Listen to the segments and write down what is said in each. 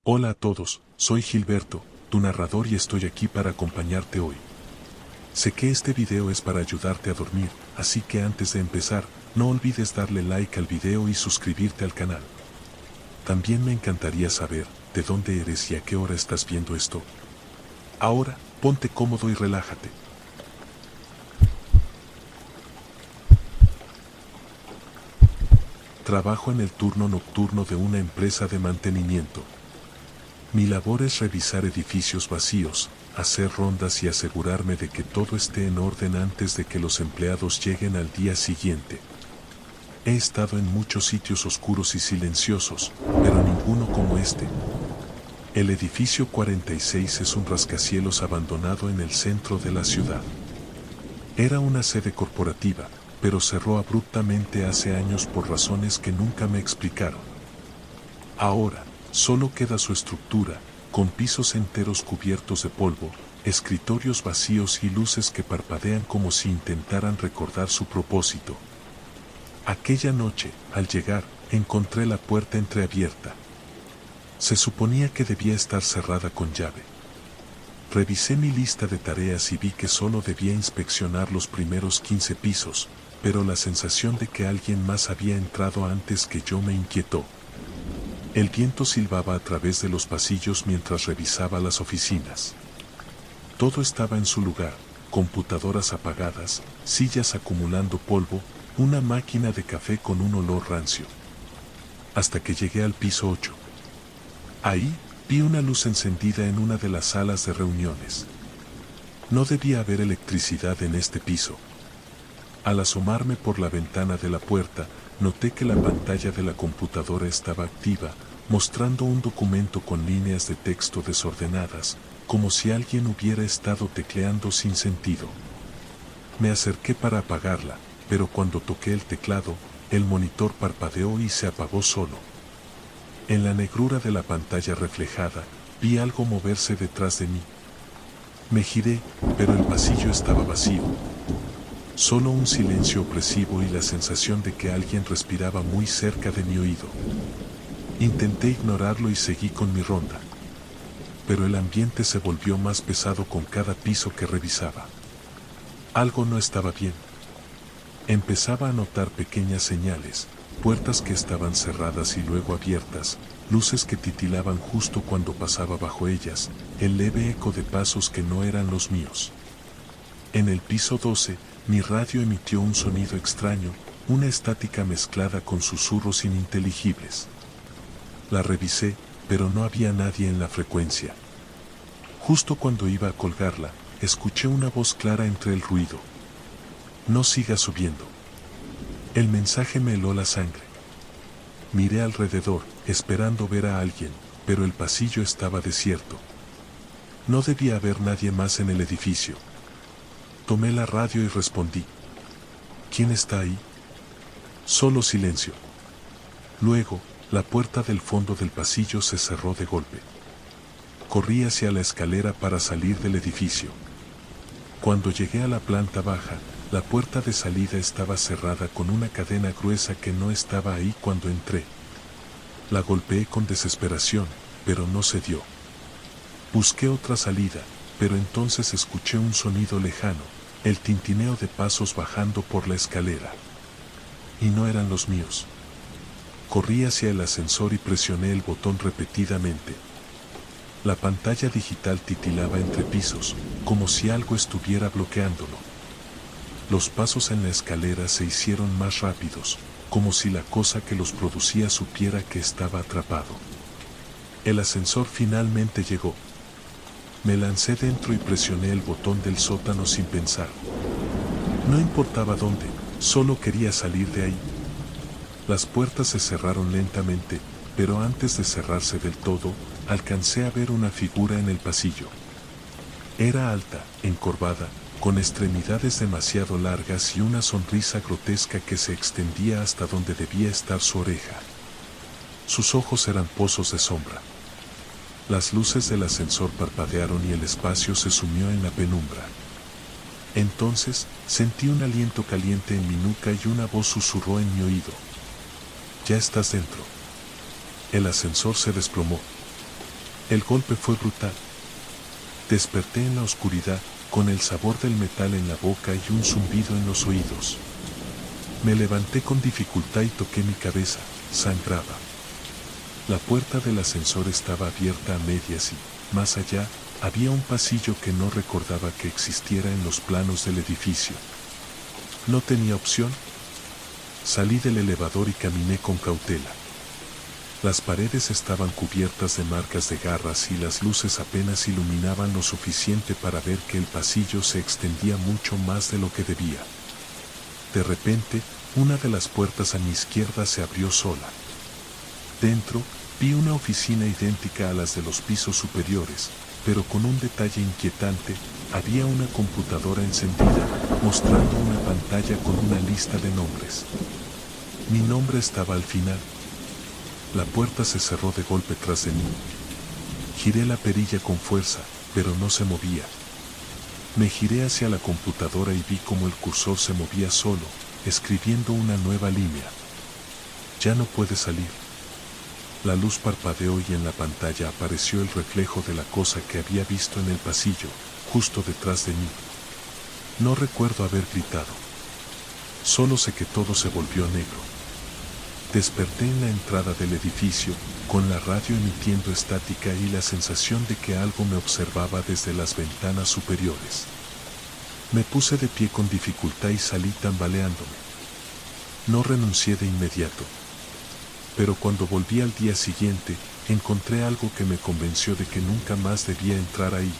Hola a todos, soy Gilberto, tu narrador y estoy aquí para acompañarte hoy. Sé que este video es para ayudarte a dormir, así que antes de empezar, no olvides darle like al video y suscribirte al canal. También me encantaría saber de dónde eres y a qué hora estás viendo esto. Ahora, ponte cómodo y relájate. Trabajo en el turno nocturno de una empresa de mantenimiento. Mi labor es revisar edificios vacíos, hacer rondas y asegurarme de que todo esté en orden antes de que los empleados lleguen al día siguiente. He estado en muchos sitios oscuros y silenciosos, pero ninguno como este. El edificio 46 es un rascacielos abandonado en el centro de la ciudad. Era una sede corporativa, pero cerró abruptamente hace años por razones que nunca me explicaron. Ahora, solo queda su estructura, con pisos enteros cubiertos de polvo, escritorios vacíos y luces que parpadean como si intentaran recordar su propósito. Aquella noche, al llegar, encontré la puerta entreabierta. Se suponía que debía estar cerrada con llave. Revisé mi lista de tareas y vi que solo debía inspeccionar los primeros 15 pisos, pero la sensación de que alguien más había entrado antes que yo me inquietó. El viento silbaba a través de los pasillos mientras revisaba las oficinas. Todo estaba en su lugar, computadoras apagadas, sillas acumulando polvo, una máquina de café con un olor rancio. Hasta que llegué al piso 8. Ahí, vi una luz encendida en una de las salas de reuniones. No debía haber electricidad en este piso. Al asomarme por la ventana de la puerta, noté que la pantalla de la computadora estaba activa, mostrando un documento con líneas de texto desordenadas, como si alguien hubiera estado tecleando sin sentido. Me acerqué para apagarla, pero cuando toqué el teclado, el monitor parpadeó y se apagó solo. En la negrura de la pantalla reflejada, vi algo moverse detrás de mí. Me giré, pero el pasillo estaba vacío. Solo un silencio opresivo y la sensación de que alguien respiraba muy cerca de mi oído. Intenté ignorarlo y seguí con mi ronda. Pero el ambiente se volvió más pesado con cada piso que revisaba. Algo no estaba bien. Empezaba a notar pequeñas señales, puertas que estaban cerradas y luego abiertas, luces que titilaban justo cuando pasaba bajo ellas, el leve eco de pasos que no eran los míos. En el piso 12, mi radio emitió un sonido extraño, una estática mezclada con susurros ininteligibles. La revisé, pero no había nadie en la frecuencia. Justo cuando iba a colgarla, escuché una voz clara entre el ruido. No sigas subiendo. El mensaje me heló la sangre. Miré alrededor, esperando ver a alguien, pero el pasillo estaba desierto. No debía haber nadie más en el edificio. Tomé la radio y respondí. ¿Quién está ahí? Solo silencio. Luego, la puerta del fondo del pasillo se cerró de golpe. Corrí hacia la escalera para salir del edificio. Cuando llegué a la planta baja, la puerta de salida estaba cerrada con una cadena gruesa que no estaba ahí cuando entré. La golpeé con desesperación, pero no se dio. Busqué otra salida, pero entonces escuché un sonido lejano, el tintineo de pasos bajando por la escalera. Y no eran los míos. Corrí hacia el ascensor y presioné el botón repetidamente. La pantalla digital titilaba entre pisos, como si algo estuviera bloqueándolo. Los pasos en la escalera se hicieron más rápidos, como si la cosa que los producía supiera que estaba atrapado. El ascensor finalmente llegó. Me lancé dentro y presioné el botón del sótano sin pensar. No importaba dónde, solo quería salir de ahí. Las puertas se cerraron lentamente, pero antes de cerrarse del todo, alcancé a ver una figura en el pasillo. Era alta, encorvada, con extremidades demasiado largas y una sonrisa grotesca que se extendía hasta donde debía estar su oreja. Sus ojos eran pozos de sombra. Las luces del ascensor parpadearon y el espacio se sumió en la penumbra. Entonces, sentí un aliento caliente en mi nuca y una voz susurró en mi oído. Ya estás dentro. El ascensor se desplomó. El golpe fue brutal. Desperté en la oscuridad, con el sabor del metal en la boca y un zumbido en los oídos. Me levanté con dificultad y toqué mi cabeza, sangraba. La puerta del ascensor estaba abierta a medias y, más allá, había un pasillo que no recordaba que existiera en los planos del edificio. No tenía opción. Salí del elevador y caminé con cautela. Las paredes estaban cubiertas de marcas de garras y las luces apenas iluminaban lo suficiente para ver que el pasillo se extendía mucho más de lo que debía. De repente, una de las puertas a mi izquierda se abrió sola. Dentro, vi una oficina idéntica a las de los pisos superiores, pero con un detalle inquietante: había una computadora encendida, mostrando una pantalla con una lista de nombres. Mi nombre estaba al final. La puerta se cerró de golpe tras de mí. Giré la perilla con fuerza, pero no se movía. Me giré hacia la computadora y vi cómo el cursor se movía solo, escribiendo una nueva línea. Ya no puede salir. La luz parpadeó y en la pantalla apareció el reflejo de la cosa que había visto en el pasillo, justo detrás de mí. No recuerdo haber gritado. Solo sé que todo se volvió negro. Desperté en la entrada del edificio, con la radio emitiendo estática y la sensación de que algo me observaba desde las ventanas superiores. Me puse de pie con dificultad y salí tambaleándome. No renuncié de inmediato. Pero cuando volví al día siguiente, encontré algo que me convenció de que nunca más debía entrar ahí.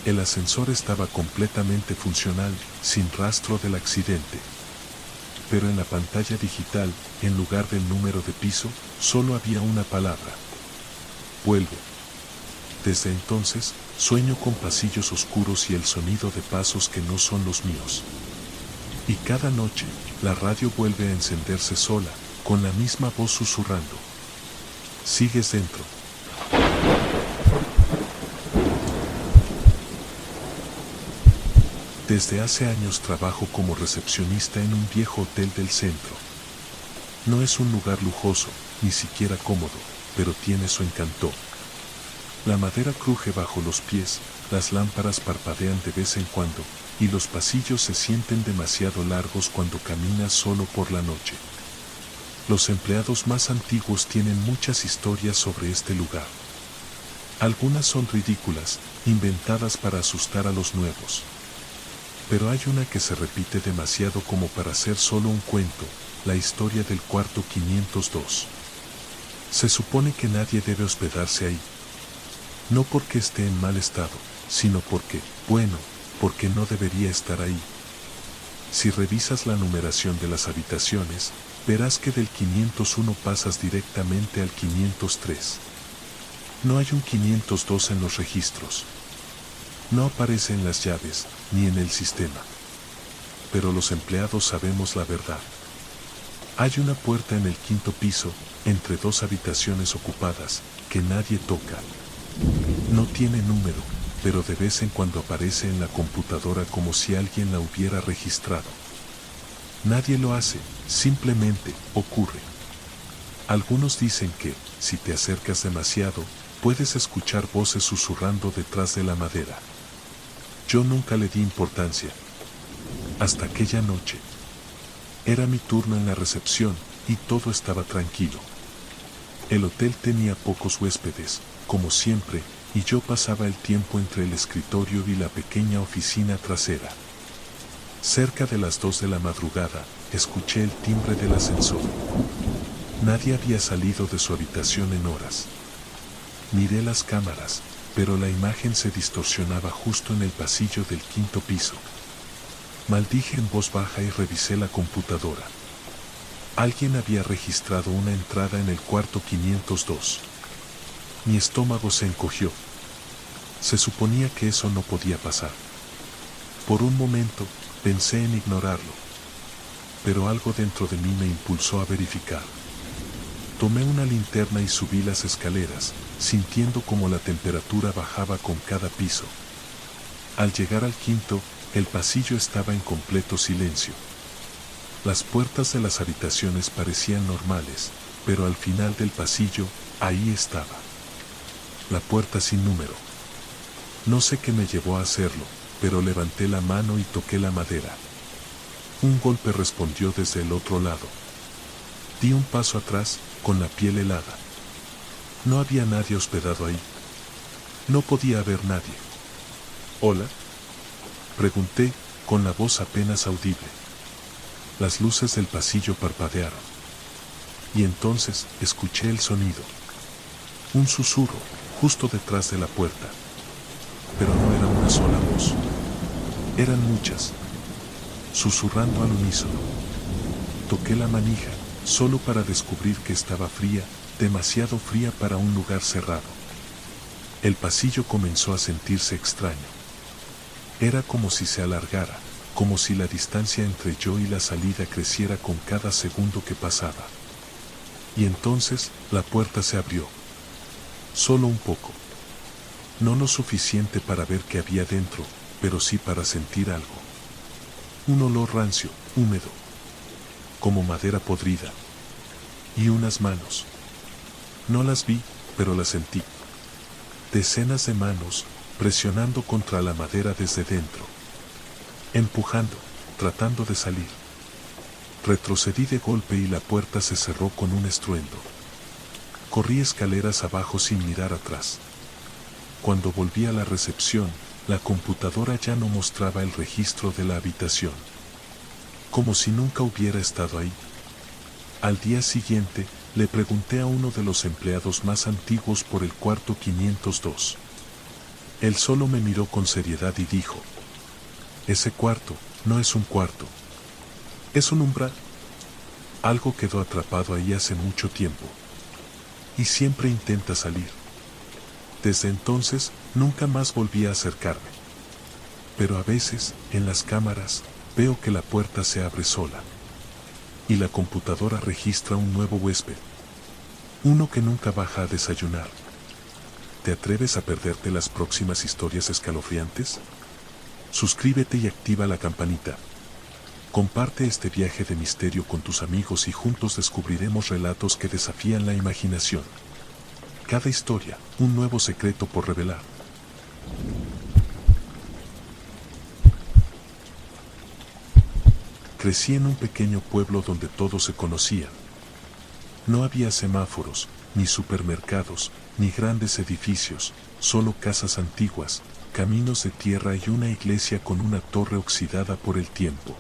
El ascensor estaba completamente funcional, sin rastro del accidente. Pero en la pantalla digital, en lugar del número de piso, solo había una palabra: vuelve. Desde entonces, sueño con pasillos oscuros y el sonido de pasos que no son los míos. Y cada noche, la radio vuelve a encenderse sola, con la misma voz susurrando: sigues dentro. Desde hace años trabajo como recepcionista en un viejo hotel del centro. No es un lugar lujoso, ni siquiera cómodo, pero tiene su encanto. La madera cruje bajo los pies, las lámparas parpadean de vez en cuando, y los pasillos se sienten demasiado largos cuando caminas solo por la noche. Los empleados más antiguos tienen muchas historias sobre este lugar. Algunas son ridículas, inventadas para asustar a los nuevos. Pero hay una que se repite demasiado como para ser solo un cuento: la historia del cuarto 502. Se supone que nadie debe hospedarse ahí. No porque esté en mal estado, sino porque no debería estar ahí. Si revisas la numeración de las habitaciones, verás que del 501 pasas directamente al 503. No hay un 502 en los registros. No aparece en las llaves, ni en el sistema. Pero los empleados sabemos la verdad. Hay una puerta en el 5º piso, entre 2 habitaciones ocupadas, que nadie toca. No tiene número, pero de vez en cuando aparece en la computadora como si alguien la hubiera registrado. Nadie lo hace, simplemente ocurre. Algunos dicen que, si te acercas demasiado, puedes escuchar voces susurrando detrás de la madera. Yo nunca le di importancia. Hasta aquella noche. Era mi turno en la recepción, y todo estaba tranquilo. El hotel tenía pocos huéspedes, como siempre, y yo pasaba el tiempo entre el escritorio y la pequeña oficina trasera. Cerca de las 2 de la madrugada, escuché el timbre del ascensor. Nadie había salido de su habitación en horas. Miré las cámaras, pero la imagen se distorsionaba justo en el pasillo del 5º piso. Maldije en voz baja y revisé la computadora. Alguien había registrado una entrada en el cuarto 502. Mi estómago se encogió. Se suponía que eso no podía pasar. Por un momento, pensé en ignorarlo. Pero algo dentro de mí me impulsó a verificar. Tomé una linterna y subí las escaleras, sintiendo como la temperatura bajaba con cada piso. Al llegar al 5º, el pasillo estaba en completo silencio. Las puertas de las habitaciones parecían normales, pero al final del pasillo, ahí estaba. la puerta sin número. No sé qué me llevó a hacerlo, pero levanté la mano y toqué la madera. Un golpe respondió desde el otro lado. Di un paso atrás, con la piel helada. No había nadie hospedado ahí. No podía haber nadie. ¿Hola?, pregunté, con la voz apenas audible. Las luces del pasillo parpadearon. Y entonces escuché el sonido. Un susurro, justo detrás de la puerta. Pero no era una sola voz. Eran muchas, susurrando al unísono. Toqué la manija, solo para descubrir que estaba fría, demasiado fría para un lugar cerrado. El pasillo comenzó a sentirse extraño. Era como si se alargara, como si la distancia entre yo y la salida creciera con cada segundo que pasaba. Y entonces, la puerta se abrió. Solo un poco. No lo suficiente para ver qué había dentro, pero sí para sentir algo. Un olor rancio, húmedo, como madera podrida. Y unas manos. No las vi, pero las sentí. Decenas de manos, presionando contra la madera desde dentro. Empujando, tratando de salir. Retrocedí de golpe y la puerta se cerró con un estruendo. Corrí escaleras abajo sin mirar atrás. Cuando volví a la recepción, la computadora ya no mostraba el registro de la habitación. Como si nunca hubiera estado ahí. Al día siguiente, le pregunté a uno de los empleados más antiguos por el cuarto 502. Él solo me miró con seriedad y dijo: ese cuarto no es un cuarto. Es un umbral. Algo quedó atrapado ahí hace mucho tiempo. Y siempre intenta salir. Desde entonces, nunca más volví a acercarme. Pero a veces, en las cámaras, veo que la puerta se abre sola. Y la computadora registra un nuevo huésped. Uno que nunca baja a desayunar. ¿Te atreves a perderte las próximas historias escalofriantes? Suscríbete y activa la campanita. Comparte este viaje de misterio con tus amigos y juntos descubriremos relatos que desafían la imaginación. Cada historia, un nuevo secreto por revelar. Crecí en un pequeño pueblo donde todos se conocían. No había semáforos, ni supermercados, ni grandes edificios, solo casas antiguas, caminos de tierra y una iglesia con una torre oxidada por el tiempo.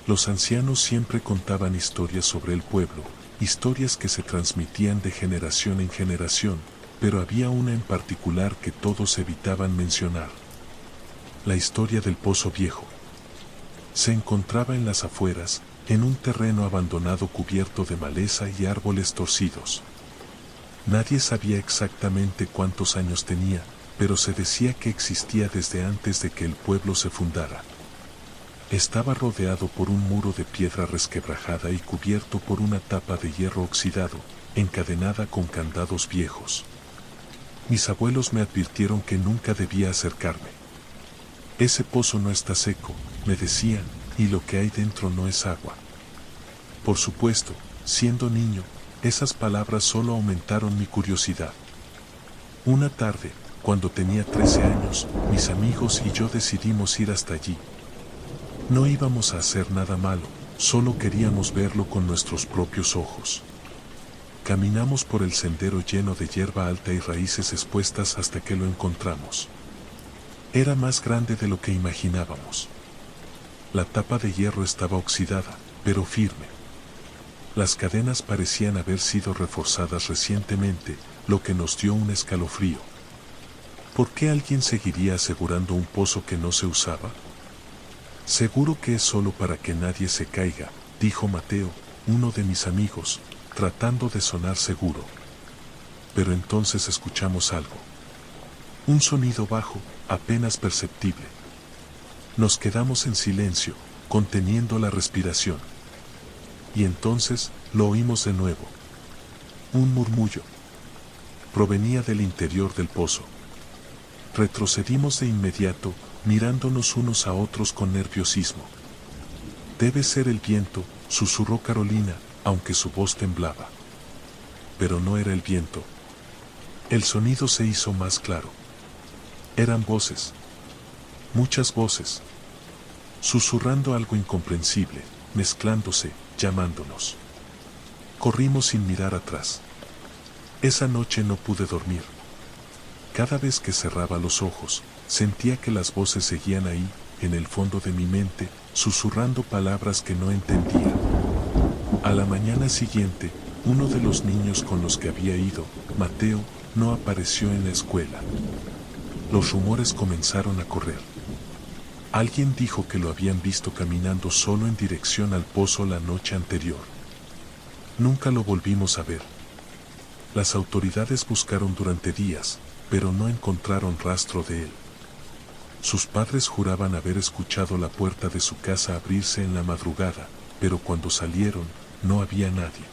Los ancianos siempre contaban historias sobre el pueblo, historias que se transmitían de generación en generación, pero había una en particular que todos evitaban mencionar. La historia del Pozo Viejo. Se encontraba en las afueras, en un terreno abandonado cubierto de maleza y árboles torcidos. Nadie sabía exactamente cuántos años tenía, pero se decía que existía desde antes de que el pueblo se fundara. Estaba rodeado por un muro de piedra resquebrajada y cubierto por una tapa de hierro oxidado, encadenada con candados viejos. Mis abuelos me advirtieron que nunca debía acercarme. Ese pozo no está seco, me decían, y lo que hay dentro no es agua. Por supuesto, siendo niño, esas palabras solo aumentaron mi curiosidad. Una tarde, cuando tenía 13 años, mis amigos y yo decidimos ir hasta allí. No íbamos a hacer nada malo, solo queríamos verlo con nuestros propios ojos. Caminamos por el sendero lleno de hierba alta y raíces expuestas hasta que lo encontramos. Era más grande de lo que imaginábamos. La tapa de hierro estaba oxidada, pero firme. Las cadenas parecían haber sido reforzadas recientemente, lo que nos dio un escalofrío. ¿Por qué alguien seguiría asegurando un pozo que no se usaba? Seguro que es solo para que nadie se caiga, dijo Mateo, uno de mis amigos, tratando de sonar seguro. Pero entonces escuchamos algo. Un sonido bajo, apenas perceptible. Nos quedamos en silencio, conteniendo la respiración. Y entonces, lo oímos de nuevo. Un murmullo. Provenía del interior del pozo. Retrocedimos de inmediato, mirándonos unos a otros con nerviosismo. Debe ser el viento, susurró Carolina, aunque su voz temblaba. Pero no era el viento. El sonido se hizo más claro. Eran voces. Muchas voces. Susurrando algo incomprensible, mezclándose, llamándonos. Corrimos sin mirar atrás. Esa noche no pude dormir. Cada vez que cerraba los ojos, sentía que las voces seguían ahí, en el fondo de mi mente, susurrando palabras que no entendía. A la mañana siguiente, uno de los niños con los que había ido, Mateo, no apareció en la escuela. Los rumores comenzaron a correr. Alguien dijo que lo habían visto caminando solo en dirección al pozo la noche anterior. Nunca lo volvimos a ver. Las autoridades buscaron durante días, pero no encontraron rastro de él. Sus padres juraban haber escuchado la puerta de su casa abrirse en la madrugada, pero cuando salieron, no había nadie.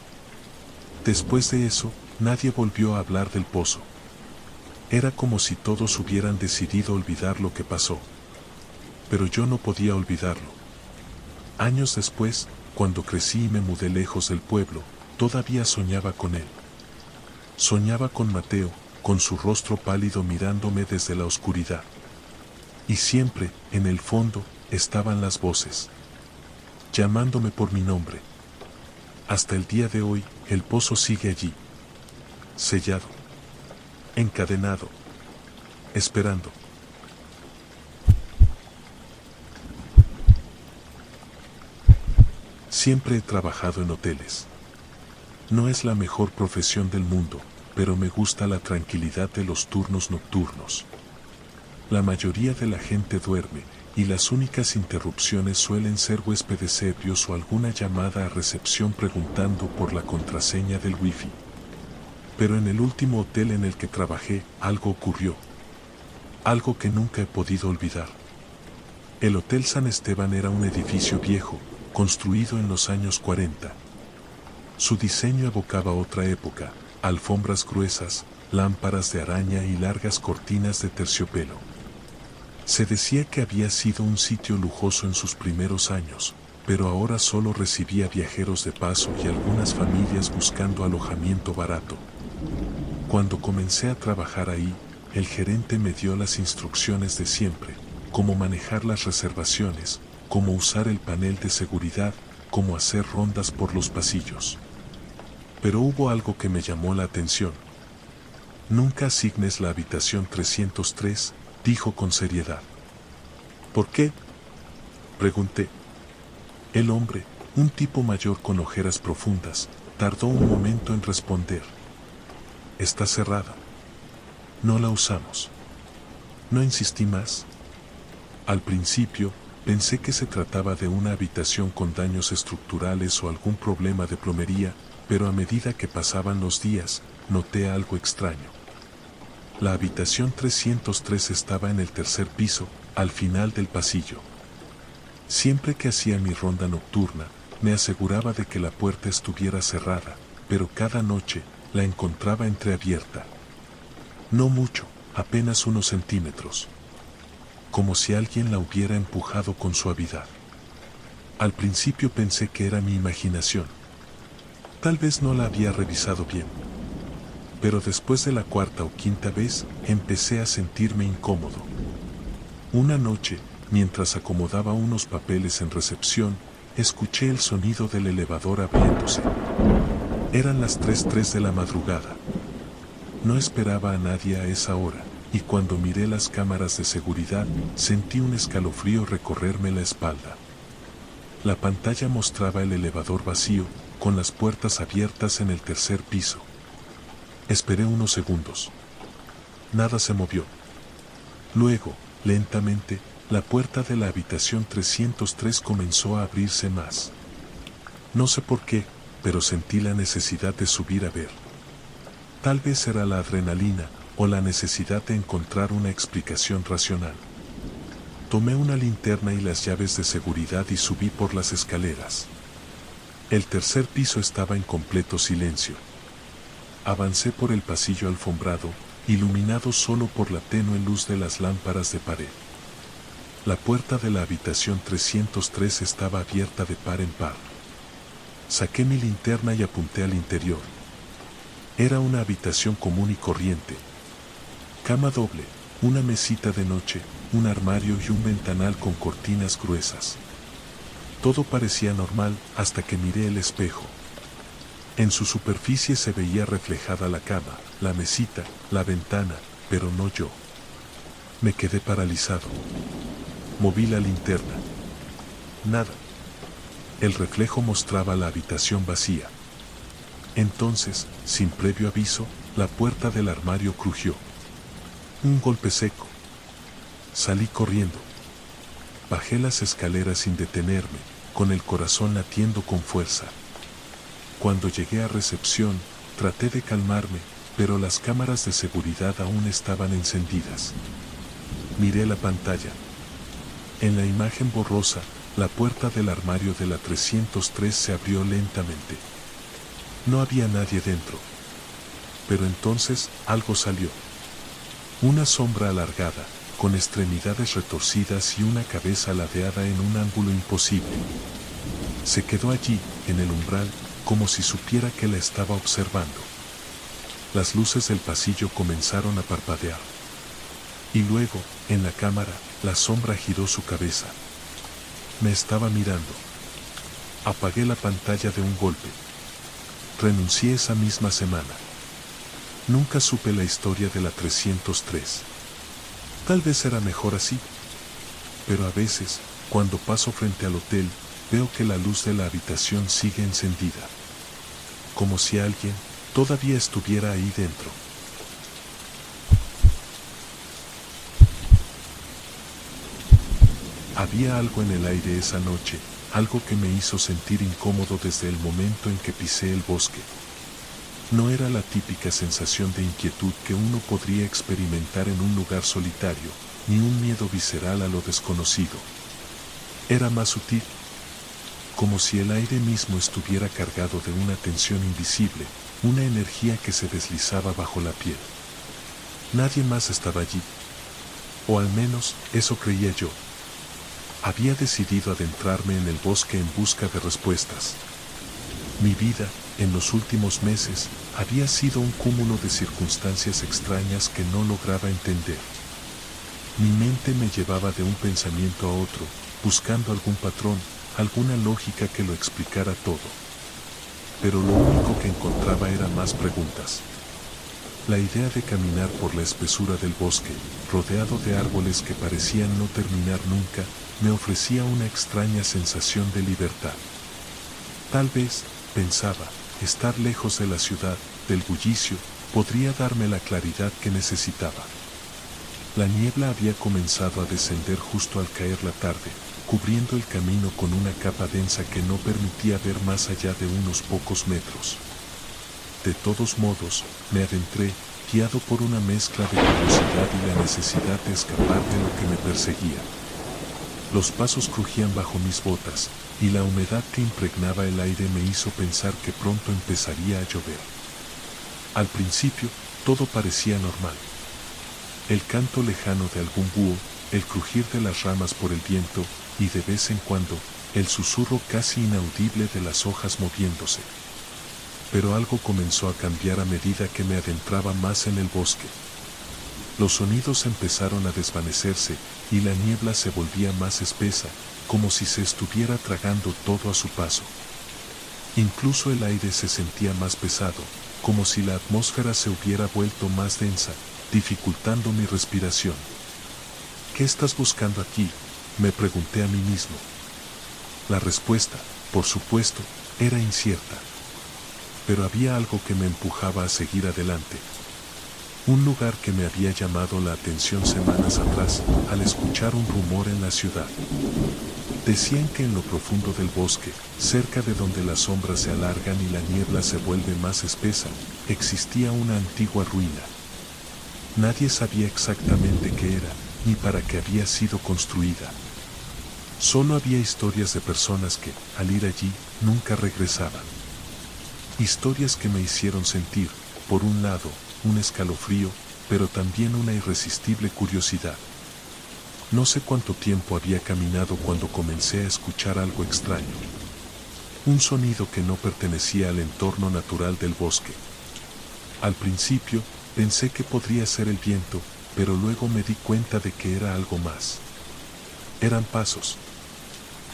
Después de eso, nadie volvió a hablar del pozo. Era como si todos hubieran decidido olvidar lo que pasó. Pero yo no podía olvidarlo. Años después, cuando crecí y me mudé lejos del pueblo, todavía soñaba con él. Soñaba con Mateo, con su rostro pálido mirándome desde la oscuridad. Y siempre, en el fondo, estaban las voces, llamándome por mi nombre. Hasta el día de hoy, el pozo sigue allí, sellado, encadenado, esperando. Siempre he trabajado en hoteles. No es la mejor profesión del mundo, pero me gusta la tranquilidad de los turnos nocturnos. La mayoría de la gente duerme, y las únicas interrupciones suelen ser huéspedes ebrios o alguna llamada a recepción preguntando por la contraseña del wifi. Pero en el último hotel en el que trabajé, algo ocurrió. Algo que nunca he podido olvidar. El Hotel San Esteban era un edificio viejo, construido en los años 40. Su diseño evocaba otra época, alfombras gruesas, lámparas de araña y largas cortinas de terciopelo. Se decía que había sido un sitio lujoso en sus primeros años, pero ahora solo recibía viajeros de paso y algunas familias buscando alojamiento barato. Cuando comencé a trabajar ahí, el gerente me dio las instrucciones de siempre, cómo manejar las reservaciones, cómo usar el panel de seguridad, cómo hacer rondas por los pasillos. Pero hubo algo que me llamó la atención. Nunca asignes la habitación 303, dijo con seriedad. ¿Por qué?, pregunté. El hombre, un tipo mayor con ojeras profundas, tardó un momento en responder. Está cerrada. No la usamos. No insistí más. Al principio, pensé que se trataba de una habitación con daños estructurales o algún problema de plomería, pero a medida que pasaban los días, noté algo extraño. La habitación 303 estaba en el tercer piso, al final del pasillo. Siempre que hacía mi ronda nocturna, me aseguraba de que la puerta estuviera cerrada, pero cada noche la encontraba entreabierta. No mucho, apenas unos centímetros. Como si alguien la hubiera empujado con suavidad. Al principio pensé que era mi imaginación. Tal vez no la había revisado bien. Pero después de la cuarta o quinta vez, empecé a sentirme incómodo. Una noche, mientras acomodaba unos papeles en recepción, escuché el sonido del elevador abriéndose. Eran las 3:03 de la madrugada. No esperaba a nadie a esa hora, y cuando miré las cámaras de seguridad, sentí un escalofrío recorrerme la espalda. La pantalla mostraba el elevador vacío, con las puertas abiertas en el tercer piso. Esperé unos segundos. Nada se movió. Luego, lentamente, la puerta de la habitación 303 comenzó a abrirse más. No sé por qué, pero sentí la necesidad de subir a ver. Tal vez era la adrenalina, o la necesidad de encontrar una explicación racional. Tomé una linterna y las llaves de seguridad y subí por las escaleras. El tercer piso estaba en completo silencio. Avancé por el pasillo alfombrado, iluminado solo por la tenue luz de las lámparas de pared. La puerta de la habitación 303 estaba abierta de par en par. Saqué mi linterna y apunté al interior. Era una habitación común y corriente. Cama doble, una mesita de noche, un armario y un ventanal con cortinas gruesas. Todo parecía normal hasta que miré el espejo. En su superficie se veía reflejada la cama, la mesita, la ventana, pero no yo. Me quedé paralizado. Moví la linterna. Nada. El reflejo mostraba la habitación vacía. Entonces, sin previo aviso, la puerta del armario crujió. Un golpe seco. Salí corriendo. Bajé las escaleras sin detenerme, con el corazón latiendo con fuerza. Cuando llegué a recepción, traté de calmarme, pero las cámaras de seguridad aún estaban encendidas. Miré la pantalla. En la imagen borrosa, la puerta del armario de la 303 se abrió lentamente. No había nadie dentro. Pero entonces algo salió. Una sombra alargada, con extremidades retorcidas y una cabeza ladeada en un ángulo imposible. Se quedó allí, en el umbral, como si supiera que la estaba observando. Las luces del pasillo comenzaron a parpadear. Y luego, en la cámara, la sombra giró su cabeza. Me estaba mirando. Apagué la pantalla de un golpe. Renuncié esa misma semana. Nunca supe la historia de la 303. Tal vez era mejor así. Pero a veces, cuando paso frente al hotel, veo que la luz de la habitación sigue encendida. Como si alguien todavía estuviera ahí dentro. Había algo en el aire esa noche, algo que me hizo sentir incómodo desde el momento en que pisé el bosque. No era la típica sensación de inquietud que uno podría experimentar en un lugar solitario, ni un miedo visceral a lo desconocido. Era más sutil, como si el aire mismo estuviera cargado de una tensión invisible, una energía que se deslizaba bajo la piel. Nadie más estaba allí, o al menos eso creía yo. Había decidido adentrarme en el bosque en busca de respuestas. Mi vida, en los últimos meses, había sido un cúmulo de circunstancias extrañas que no lograba entender. Mi mente me llevaba de un pensamiento a otro, buscando algún patrón, alguna lógica que lo explicara todo. Pero lo único que encontraba eran más preguntas. La idea de caminar por la espesura del bosque, rodeado de árboles que parecían no terminar nunca, me ofrecía una extraña sensación de libertad. Tal vez, pensaba, estar lejos de la ciudad, del bullicio, podría darme la claridad que necesitaba. La niebla había comenzado a descender justo al caer la tarde, cubriendo el camino con una capa densa que no permitía ver más allá de unos pocos metros. De todos modos, me adentré, guiado por una mezcla de curiosidad y la necesidad de escapar de lo que me perseguía. Los pasos crujían bajo mis botas, y la humedad que impregnaba el aire me hizo pensar que pronto empezaría a llover. Al principio, todo parecía normal. El canto lejano de algún búho, el crujir de las ramas por el viento, y de vez en cuando, el susurro casi inaudible de las hojas moviéndose. Pero algo comenzó a cambiar a medida que me adentraba más en el bosque. Los sonidos empezaron a desvanecerse, y la niebla se volvía más espesa, como si se estuviera tragando todo a su paso. Incluso el aire se sentía más pesado, como si la atmósfera se hubiera vuelto más densa, dificultando mi respiración. ¿Qué estás buscando aquí?, me pregunté a mí mismo. La respuesta, por supuesto, era incierta. Pero había algo que me empujaba a seguir adelante. Un lugar que me había llamado la atención semanas atrás, al escuchar un rumor en la ciudad. Decían que en lo profundo del bosque, cerca de donde las sombras se alargan y la niebla se vuelve más espesa, existía una antigua ruina. Nadie sabía exactamente qué era, ni para qué había sido construida. Solo había historias de personas que, al ir allí, nunca regresaban. Historias que me hicieron sentir, por un lado, un escalofrío, pero también una irresistible curiosidad. No sé cuánto tiempo había caminado cuando comencé a escuchar algo extraño. Un sonido que no pertenecía al entorno natural del bosque. Al principio, pensé que podría ser el viento, pero luego me di cuenta de que era algo más. Eran pasos.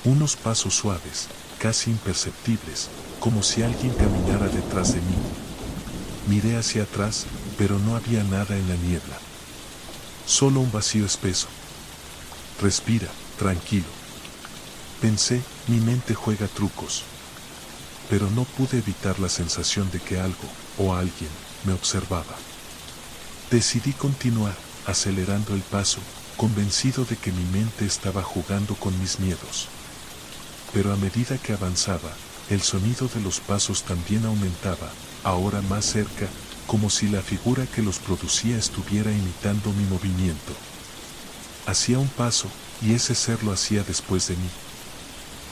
Unos pasos suaves, casi imperceptibles, como si alguien caminara detrás de mí. Miré hacia atrás, pero no había nada en la niebla. Solo un vacío espeso. Respira, tranquilo. Pensé, mi mente juega trucos. Pero no pude evitar la sensación de que algo, o alguien, me observaba. Decidí continuar, acelerando el paso, convencido de que mi mente estaba jugando con mis miedos. Pero a medida que avanzaba, el sonido de los pasos también aumentaba, ahora más cerca, como si la figura que los producía estuviera imitando mi movimiento. Hacía un paso, y ese ser lo hacía después de mí.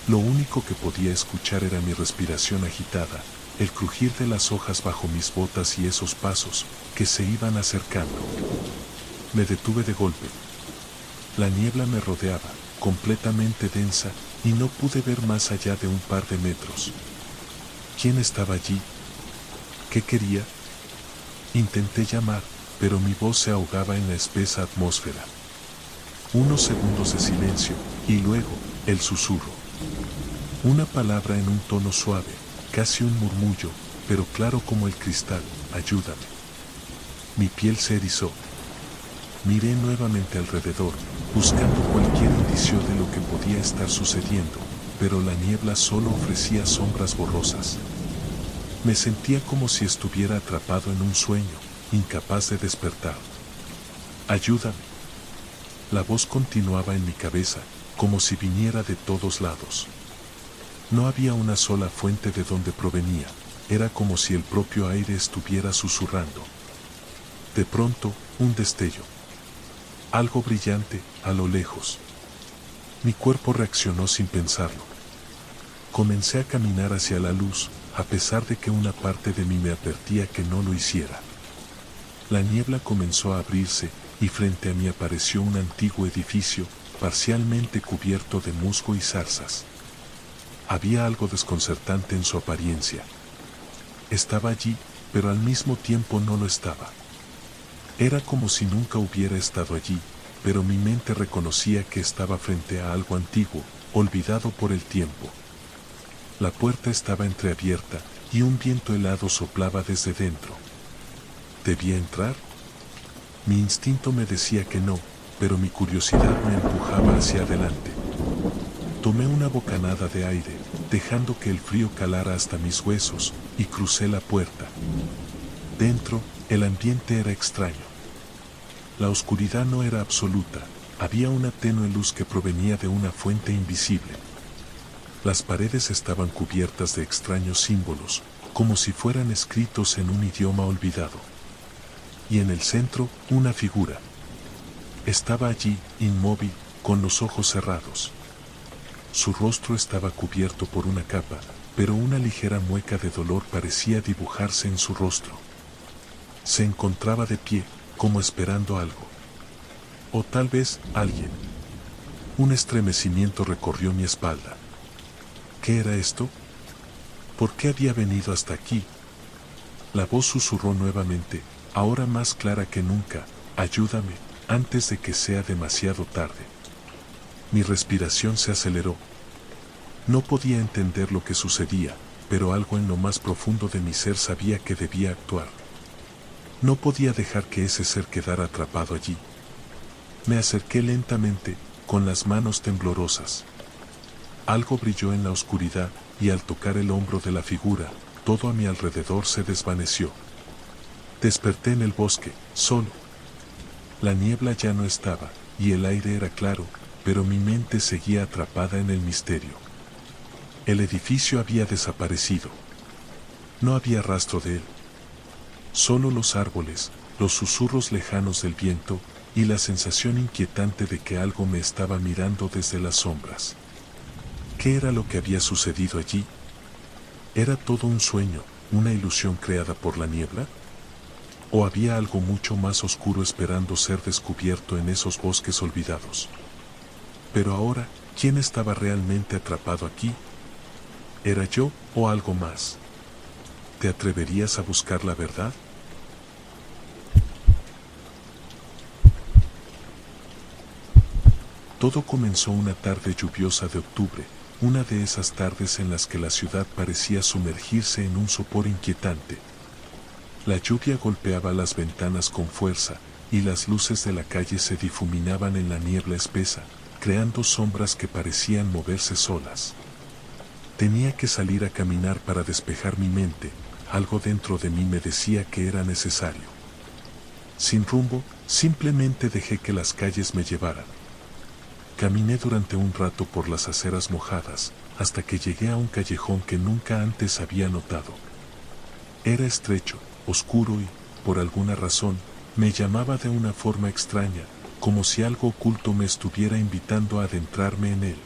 Lo único que podía escuchar era mi respiración agitada, el crujir de las hojas bajo mis botas y esos pasos, que se iban acercando. Me detuve de golpe. La niebla me rodeaba, completamente densa, y no pude ver más allá de un par de metros. ¿Quién estaba allí? ¿Qué quería? Intenté llamar, pero mi voz se ahogaba en la espesa atmósfera. Unos segundos de silencio, y luego, el susurro. Una palabra en un tono suave, casi un murmullo, pero claro como el cristal: ayúdame. Mi piel se erizó. Miré nuevamente alrededor, buscando cualquier indicio de lo que podía estar sucediendo, pero la niebla solo ofrecía sombras borrosas. Me sentía como si estuviera atrapado en un sueño, incapaz de despertar. Ayúdame. La voz continuaba en mi cabeza, como si viniera de todos lados. No había una sola fuente de donde provenía, era como si el propio aire estuviera susurrando. De pronto, un destello. Algo brillante, a lo lejos. Mi cuerpo reaccionó sin pensarlo. Comencé a caminar hacia la luz, a pesar de que una parte de mí me advertía que no lo hiciera. La niebla comenzó a abrirse, y frente a mí apareció un antiguo edificio, parcialmente cubierto de musgo y zarzas. Había algo desconcertante en su apariencia. Estaba allí, pero al mismo tiempo no lo estaba. Era como si nunca hubiera estado allí, pero mi mente reconocía que estaba frente a algo antiguo, olvidado por el tiempo. La puerta estaba entreabierta, y un viento helado soplaba desde dentro. ¿Debía entrar? Mi instinto me decía que no, pero mi curiosidad me empujaba hacia adelante. Tomé una bocanada de aire, dejando que el frío calara hasta mis huesos, y crucé la puerta. Dentro, el ambiente era extraño. La oscuridad no era absoluta, había una tenue luz que provenía de una fuente invisible. Las paredes estaban cubiertas de extraños símbolos, como si fueran escritos en un idioma olvidado. Y en el centro, una figura. Estaba allí, inmóvil, con los ojos cerrados. Su rostro estaba cubierto por una capa, pero una ligera mueca de dolor parecía dibujarse en su rostro. Se encontraba de pie, como esperando algo. O tal vez, alguien. Un estremecimiento recorrió mi espalda. ¿Qué era esto? ¿Por qué había venido hasta aquí? La voz susurró nuevamente, ahora más clara que nunca: ayúdame, antes de que sea demasiado tarde. Mi respiración se aceleró. No podía entender lo que sucedía, pero algo en lo más profundo de mi ser sabía que debía actuar. No podía dejar que ese ser quedara atrapado allí. Me acerqué lentamente, con las manos temblorosas. Algo brilló en la oscuridad, y al tocar el hombro de la figura, todo a mi alrededor se desvaneció. Desperté en el bosque, solo. La niebla ya no estaba, y el aire era claro, pero mi mente seguía atrapada en el misterio. El edificio había desaparecido. No había rastro de él. Solo los árboles, los susurros lejanos del viento, y la sensación inquietante de que algo me estaba mirando desde las sombras. ¿Qué era lo que había sucedido allí? ¿Era todo un sueño, una ilusión creada por la niebla? ¿O había algo mucho más oscuro esperando ser descubierto en esos bosques olvidados? Pero ahora, ¿quién estaba realmente atrapado aquí? ¿Era yo o algo más? ¿Te atreverías a buscar la verdad? Todo comenzó una tarde lluviosa de octubre, una de esas tardes en las que la ciudad parecía sumergirse en un sopor inquietante. La lluvia golpeaba las ventanas con fuerza, y las luces de la calle se difuminaban en la niebla espesa, creando sombras que parecían moverse solas. Tenía que salir a caminar para despejar mi mente, algo dentro de mí me decía que era necesario. Sin rumbo, simplemente dejé que las calles me llevaran. Caminé durante un rato por las aceras mojadas, hasta que llegué a un callejón que nunca antes había notado. Era estrecho, oscuro y, por alguna razón, me llamaba de una forma extraña, como si algo oculto me estuviera invitando a adentrarme en él.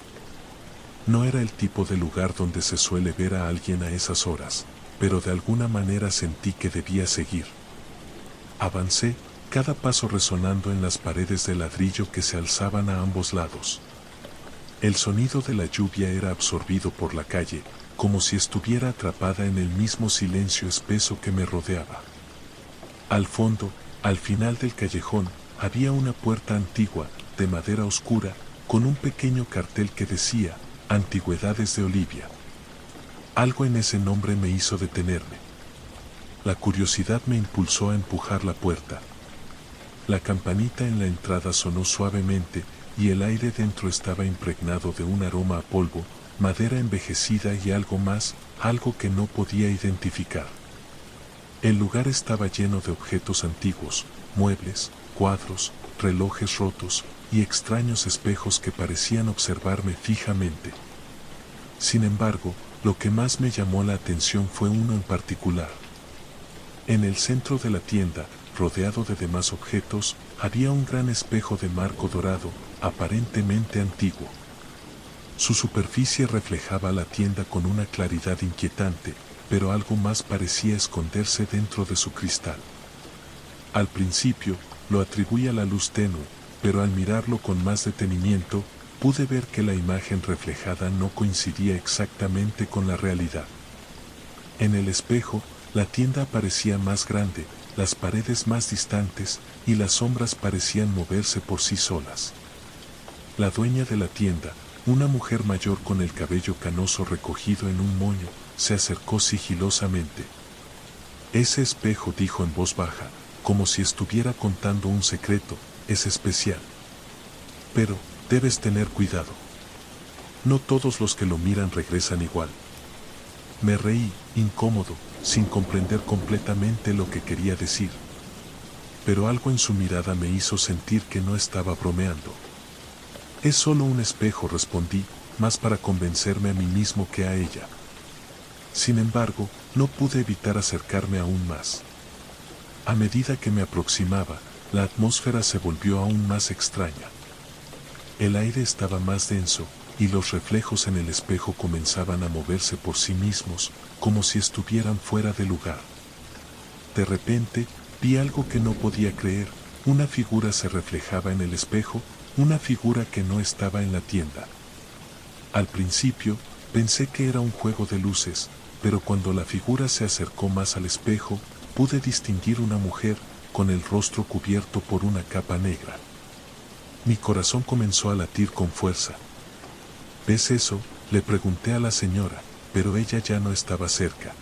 No era el tipo de lugar donde se suele ver a alguien a esas horas, pero de alguna manera sentí que debía seguir. Avancé, cada paso resonando en las paredes de ladrillo que se alzaban a ambos lados. El sonido de la lluvia era absorbido por la calle, como si estuviera atrapada en el mismo silencio espeso que me rodeaba. Al fondo, al final del callejón, había una puerta antigua, de madera oscura, con un pequeño cartel que decía, Antigüedades de Olivia. Algo en ese nombre me hizo detenerme. La curiosidad me impulsó a empujar la puerta. La campanita en la entrada sonó suavemente, y el aire dentro estaba impregnado de un aroma a polvo, madera envejecida y algo más, algo que no podía identificar. El lugar estaba lleno de objetos antiguos, muebles, cuadros, relojes rotos y extraños espejos que parecían observarme fijamente. Sin embargo, lo que más me llamó la atención fue uno en particular. En el centro de la tienda, rodeado de demás objetos, había un gran espejo de marco dorado, aparentemente antiguo. Su superficie reflejaba la tienda con una claridad inquietante, pero algo más parecía esconderse dentro de su cristal. Al principio, lo atribuí a la luz tenue, pero al mirarlo con más detenimiento, pude ver que la imagen reflejada no coincidía exactamente con la realidad. En el espejo, la tienda parecía más grande, las paredes más distantes, y las sombras parecían moverse por sí solas. La dueña de la tienda, una mujer mayor con el cabello canoso recogido en un moño, se acercó sigilosamente. Ese espejo, dijo en voz baja, como si estuviera contando un secreto, es especial. Pero, debes tener cuidado. No todos los que lo miran regresan igual. Me reí, incómodo, sin comprender completamente lo que quería decir. Pero algo en su mirada me hizo sentir que no estaba bromeando. Es solo un espejo, respondí, más para convencerme a mí mismo que a ella. Sin embargo, no pude evitar acercarme aún más. A medida que me aproximaba, la atmósfera se volvió aún más extraña. El aire estaba más denso, y los reflejos en el espejo comenzaban a moverse por sí mismos, como si estuvieran fuera de lugar. De repente, vi algo que no podía creer, una figura se reflejaba en el espejo, una figura que no estaba en la tienda. Al principio, pensé que era un juego de luces, pero cuando la figura se acercó más al espejo, pude distinguir una mujer, con el rostro cubierto por una capa negra. Mi corazón comenzó a latir con fuerza. ¿Ves eso?, le pregunté a la señora, pero ella ya no estaba cerca.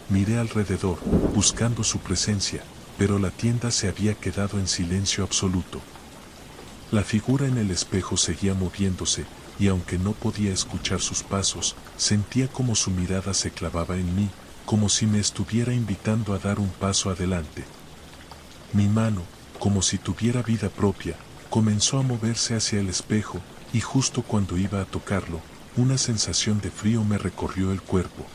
Miré alrededor, buscando su presencia, pero la tienda se había quedado en silencio absoluto. La figura en el espejo seguía moviéndose, y aunque no podía escuchar sus pasos, sentía como su mirada se clavaba en mí, como si me estuviera invitando a dar un paso adelante. Mi mano, como si tuviera vida propia, comenzó a moverse hacia el espejo, y justo cuando iba a tocarlo, una sensación de frío me recorrió el cuerpo.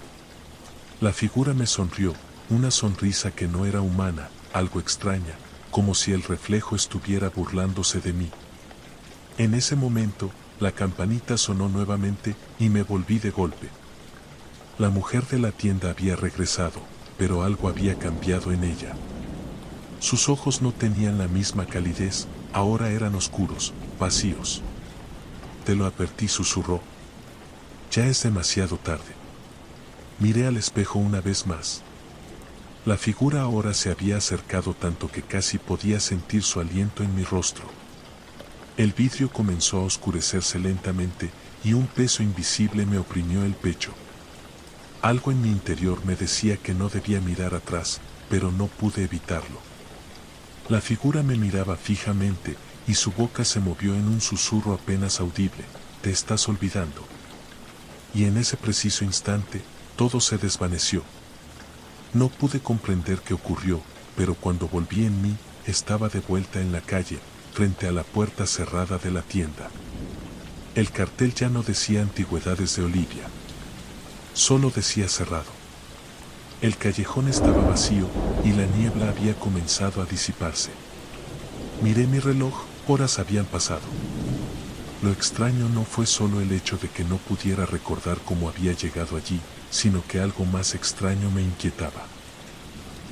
La figura me sonrió, una sonrisa que no era humana, algo extraña, como si el reflejo estuviera burlándose de mí. En ese momento, la campanita sonó nuevamente y me volví de golpe. La mujer de la tienda había regresado, pero algo había cambiado en ella. Sus ojos no tenían la misma calidez, ahora eran oscuros, vacíos. Te lo advertí, susurró. Ya es demasiado tarde. Miré al espejo una vez más. La figura ahora se había acercado tanto que casi podía sentir su aliento en mi rostro. El vidrio comenzó a oscurecerse lentamente y un peso invisible me oprimió el pecho. Algo en mi interior me decía que no debía mirar atrás, pero no pude evitarlo. La figura me miraba fijamente y su boca se movió en un susurro apenas audible: te estás olvidando. Y en ese preciso instante, todo se desvaneció. No pude comprender qué ocurrió, pero cuando volví en mí, estaba de vuelta en la calle, frente a la puerta cerrada de la tienda. El cartel ya no decía Antigüedades de Olivia. Solo decía cerrado. El callejón estaba vacío y la niebla había comenzado a disiparse. Miré mi reloj, horas habían pasado. Lo extraño no fue solo el hecho de que no pudiera recordar cómo había llegado allí, sino que algo más extraño me inquietaba.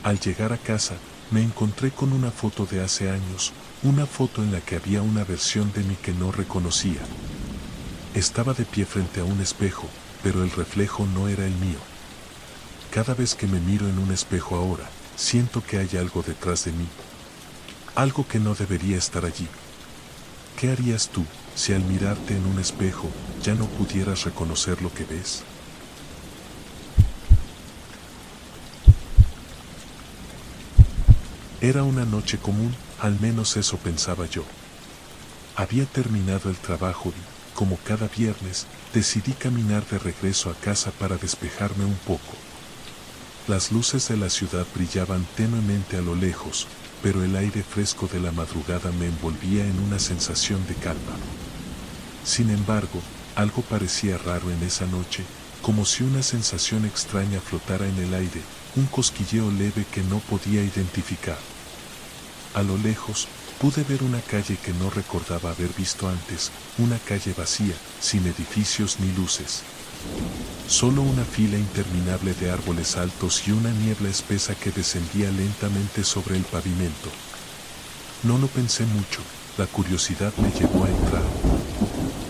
Al llegar a casa, me encontré con una foto de hace años, una foto en la que había una versión de mí que no reconocía. Estaba de pie frente a un espejo, pero el reflejo no era el mío. Cada vez que me miro en un espejo ahora, siento que hay algo detrás de mí. Algo que no debería estar allí. ¿Qué harías tú si al mirarte en un espejo ya no pudieras reconocer lo que ves? Era una noche común, al menos eso pensaba yo. Había terminado el trabajo y, como cada viernes, decidí caminar de regreso a casa para despejarme un poco. Las luces de la ciudad brillaban tenuemente a lo lejos, pero el aire fresco de la madrugada me envolvía en una sensación de calma. Sin embargo, algo parecía raro en esa noche, como si una sensación extraña flotara en el aire, un cosquilleo leve que no podía identificar. A lo lejos, pude ver una calle que no recordaba haber visto antes, una calle vacía, sin edificios ni luces. Solo una fila interminable de árboles altos y una niebla espesa que descendía lentamente sobre el pavimento. No lo pensé mucho, la curiosidad me llevó a entrar.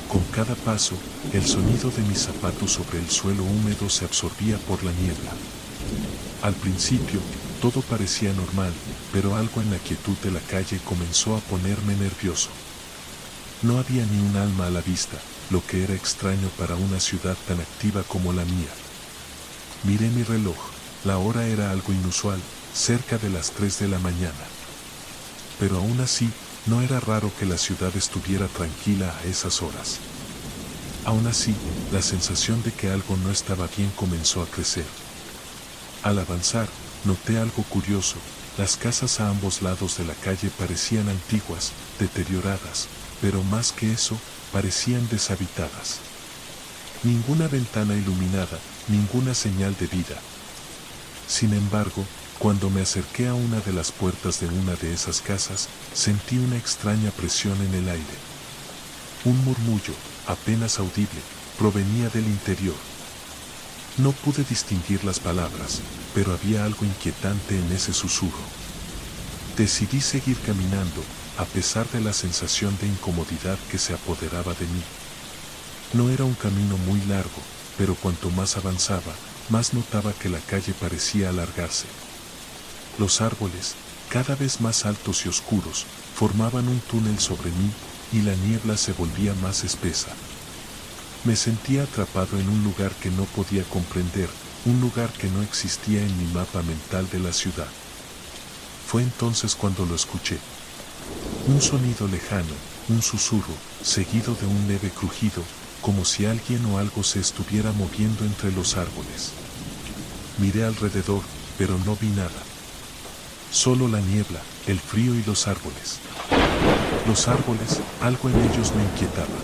Con cada paso, el sonido de mis zapatos sobre el suelo húmedo se absorbía por la niebla. Al principio, todo parecía normal, pero algo en la quietud de la calle comenzó a ponerme nervioso. No había ni un alma a la vista, lo que era extraño para una ciudad tan activa como la mía. Miré mi reloj, la hora era algo inusual, cerca de las 3 de la mañana. Pero aún así, no era raro que la ciudad estuviera tranquila a esas horas. Aún así, la sensación de que algo no estaba bien comenzó a crecer. Al avanzar, noté algo curioso: las casas a ambos lados de la calle parecían antiguas, deterioradas, pero más que eso, parecían deshabitadas. Ninguna ventana iluminada, ninguna señal de vida. Sin embargo, cuando me acerqué a una de las puertas de una de esas casas, sentí una extraña presión en el aire. Un murmullo, apenas audible, provenía del interior. No pude distinguir las palabras, pero había algo inquietante en ese susurro. Decidí seguir caminando, a pesar de la sensación de incomodidad que se apoderaba de mí. No era un camino muy largo, pero cuanto más avanzaba, más notaba que la calle parecía alargarse. Los árboles, cada vez más altos y oscuros, formaban un túnel sobre mí, y la niebla se volvía más espesa. Me sentía atrapado en un lugar que no podía comprender, un lugar que no existía en mi mapa mental de la ciudad. Fue entonces cuando lo escuché. Un sonido lejano, un susurro, seguido de un leve crujido, como si alguien o algo se estuviera moviendo entre los árboles. Miré alrededor, pero no vi nada. Solo la niebla, el frío y los árboles. Los árboles, algo en ellos me inquietaba.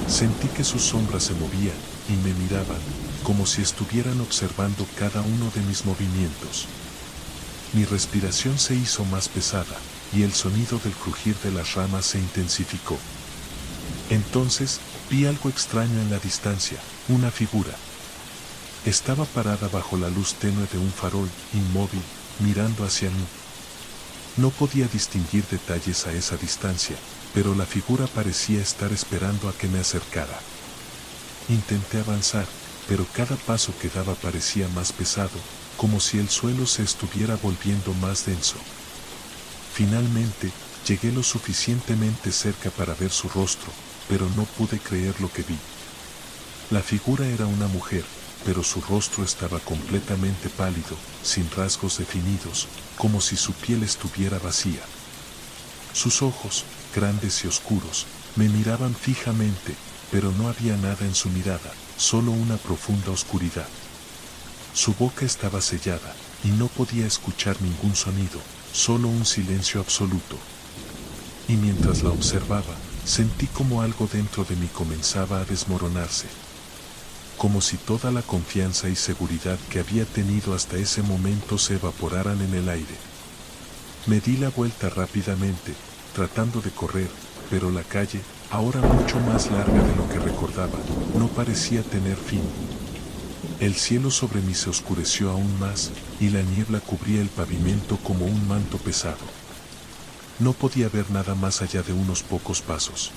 Sentí que sus sombras se movían y me miraban, como si estuvieran observando cada uno de mis movimientos. Mi respiración se hizo más pesada, y el sonido del crujir de las ramas se intensificó. Entonces, vi algo extraño en la distancia, una figura. Estaba parada bajo la luz tenue de un farol, inmóvil, mirando hacia mí. No podía distinguir detalles a esa distancia, pero la figura parecía estar esperando a que me acercara. Intenté avanzar, pero cada paso que daba parecía más pesado, como si el suelo se estuviera volviendo más denso. Finalmente, Llegué lo suficientemente cerca para ver su rostro, pero no pude creer lo que vi. La figura era una mujer, pero su rostro estaba completamente pálido, sin rasgos definidos, como si su piel estuviera vacía. Sus ojos, grandes y oscuros, me miraban fijamente, pero no había nada en su mirada, solo una profunda oscuridad. Su boca estaba sellada, y no podía escuchar ningún sonido, solo un silencio absoluto. Y mientras la observaba, sentí como algo dentro de mí comenzaba a desmoronarse. Como si toda la confianza y seguridad que había tenido hasta ese momento se evaporaran en el aire. Me di la vuelta rápidamente, tratando de correr, pero la calle, ahora mucho más larga de lo que recordaba, no parecía tener fin. El cielo sobre mí se oscureció aún más, y la niebla cubría el pavimento como un manto pesado. No podía ver nada más allá de unos pocos pasos.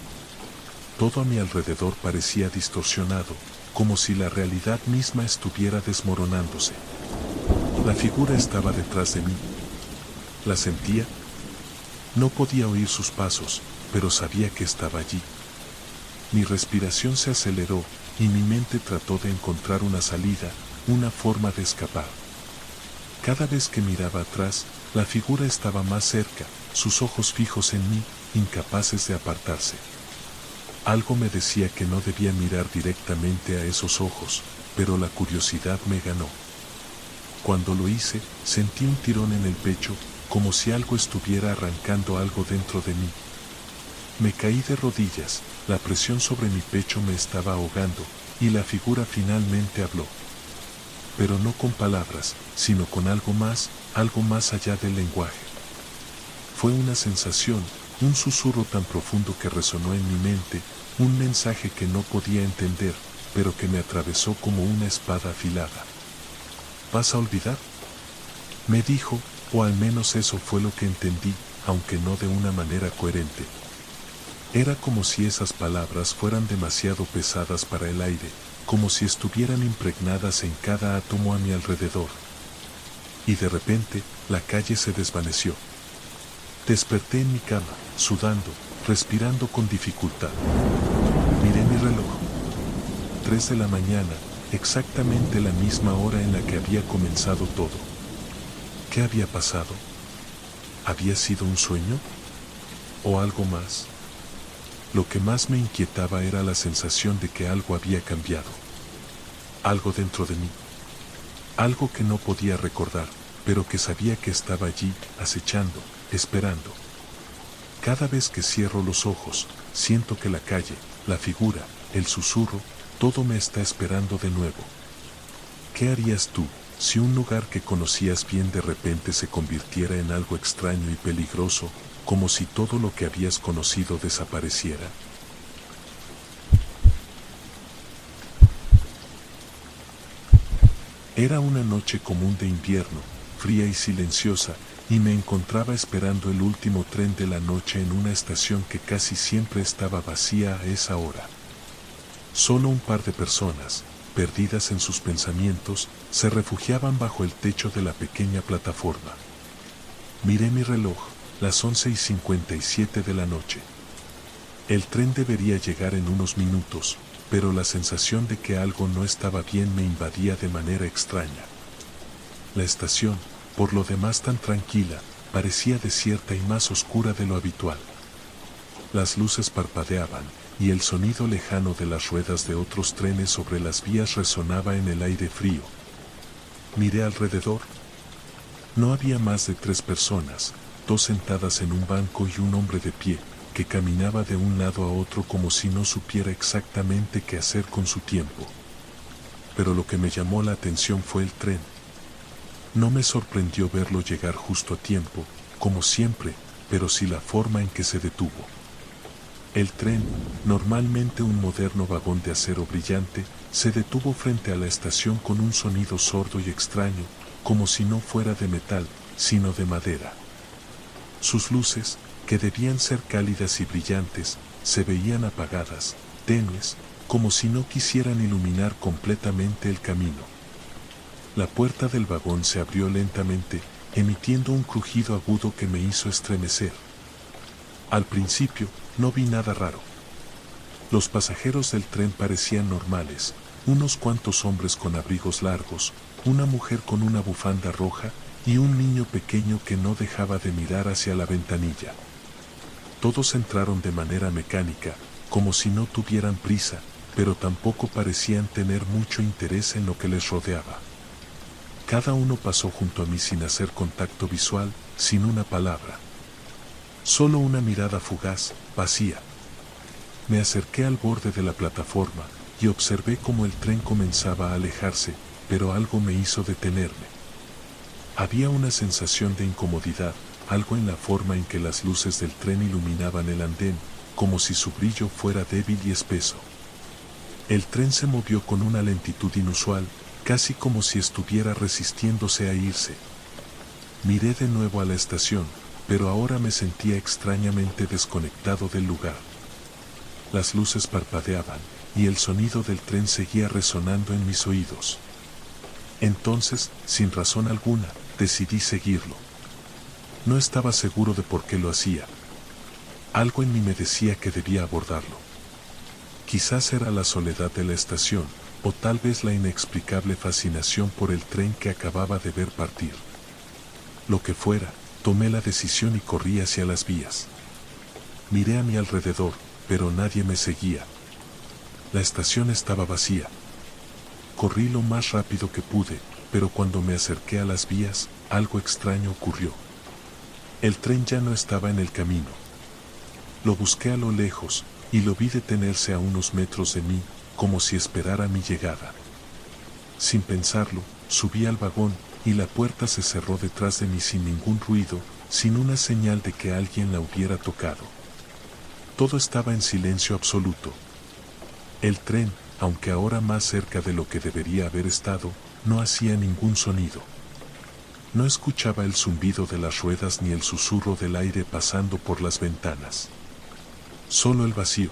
Todo a mi alrededor parecía distorsionado, como si la realidad misma estuviera desmoronándose. La figura estaba detrás de mí. ¿La sentía? No podía oír sus pasos, pero sabía que estaba allí. Mi respiración se aceleró, y mi mente trató de encontrar una salida, una forma de escapar. Cada vez que miraba atrás, la figura estaba más cerca, sus ojos fijos en mí, incapaces de apartarse. Algo me decía que no debía mirar directamente a esos ojos, pero la curiosidad me ganó. Cuando lo hice, sentí un tirón en el pecho, como si algo estuviera arrancando algo dentro de mí. Me caí de rodillas, la presión sobre mi pecho me estaba ahogando, y la figura finalmente habló. Pero no con palabras, sino con algo más allá del lenguaje. Fue una sensación, un susurro tan profundo que resonó en mi mente, un mensaje que no podía entender, pero que me atravesó como una espada afilada. ¿Vas a olvidar?, me dijo, o al menos eso fue lo que entendí, aunque no de una manera coherente. Era como si esas palabras fueran demasiado pesadas para el aire, como si estuvieran impregnadas en cada átomo a mi alrededor. Y de repente, la calle se desvaneció. Desperté en mi cama, sudando, respirando con dificultad. Miré mi reloj. 3 de la mañana, exactamente la misma hora en la que había comenzado todo. ¿Qué había pasado? ¿Había sido un sueño? ¿O algo más? Lo que más me inquietaba era la sensación de que algo había cambiado. Algo dentro de mí. Algo que no podía recordar, pero que sabía que estaba allí, acechando, esperando. Cada vez que cierro los ojos, siento que la calle, la figura, el susurro, todo me está esperando de nuevo. ¿Qué harías tú, si un lugar que conocías bien de repente se convirtiera en algo extraño y peligroso, como si todo lo que habías conocido desapareciera? Era una noche común de invierno, fría y silenciosa, y me encontraba esperando el último tren de la noche en una estación que casi siempre estaba vacía a esa hora. Solo un par de personas, perdidas en sus pensamientos, se refugiaban bajo el techo de la pequeña plataforma. Miré mi reloj, las 11:57 de la noche. El tren debería llegar en unos minutos, pero la sensación de que algo no estaba bien me invadía de manera extraña. La estación, por lo demás tan tranquila, parecía desierta y más oscura de lo habitual. Las luces parpadeaban, y el sonido lejano de las ruedas de otros trenes sobre las vías resonaba en el aire frío. Miré alrededor. No había más de 3 personas, 2 sentadas en un banco y un hombre de pie, que caminaba de un lado a otro como si no supiera exactamente qué hacer con su tiempo. Pero lo que me llamó la atención fue el tren. No me sorprendió verlo llegar justo a tiempo, como siempre, pero sí la forma en que se detuvo. El tren, normalmente un moderno vagón de acero brillante, se detuvo frente a la estación con un sonido sordo y extraño, como si no fuera de metal, sino de madera. Sus luces, que debían ser cálidas y brillantes, se veían apagadas, tenues, como si no quisieran iluminar completamente el camino. La puerta del vagón se abrió lentamente, emitiendo un crujido agudo que me hizo estremecer. Al principio, no vi nada raro. Los pasajeros del tren parecían normales, unos cuantos hombres con abrigos largos, una mujer con una bufanda roja y un niño pequeño que no dejaba de mirar hacia la ventanilla. Todos entraron de manera mecánica, como si no tuvieran prisa, pero tampoco parecían tener mucho interés en lo que les rodeaba. Cada uno pasó junto a mí sin hacer contacto visual, sin una palabra. Solo una mirada fugaz, vacía. Me acerqué al borde de la plataforma y observé cómo el tren comenzaba a alejarse, pero algo me hizo detenerme. Había una sensación de incomodidad, algo en la forma en que las luces del tren iluminaban el andén, como si su brillo fuera débil y espeso. El tren se movió con una lentitud inusual, casi como si estuviera resistiéndose a irse. Miré de nuevo a la estación, pero ahora me sentía extrañamente desconectado del lugar. Las luces parpadeaban, y el sonido del tren seguía resonando en mis oídos. Entonces, sin razón alguna, decidí seguirlo. No estaba seguro de por qué lo hacía. Algo en mí me decía que debía abordarlo. Quizás era la soledad de la estación, o tal vez la inexplicable fascinación por el tren que acababa de ver partir. Lo que fuera, tomé la decisión y corrí hacia las vías. Miré a mi alrededor, pero nadie me seguía. La estación estaba vacía. Corrí lo más rápido que pude, pero cuando me acerqué a las vías, algo extraño ocurrió. El tren ya no estaba en el camino. Lo busqué a lo lejos, y lo vi detenerse a unos metros de mí, como si esperara mi llegada. Sin pensarlo, subí al vagón, y la puerta se cerró detrás de mí sin ningún ruido, sin una señal de que alguien la hubiera tocado. Todo estaba en silencio absoluto. El tren, aunque ahora más cerca de lo que debería haber estado, no hacía ningún sonido. No escuchaba el zumbido de las ruedas ni el susurro del aire pasando por las ventanas. Solo el vacío.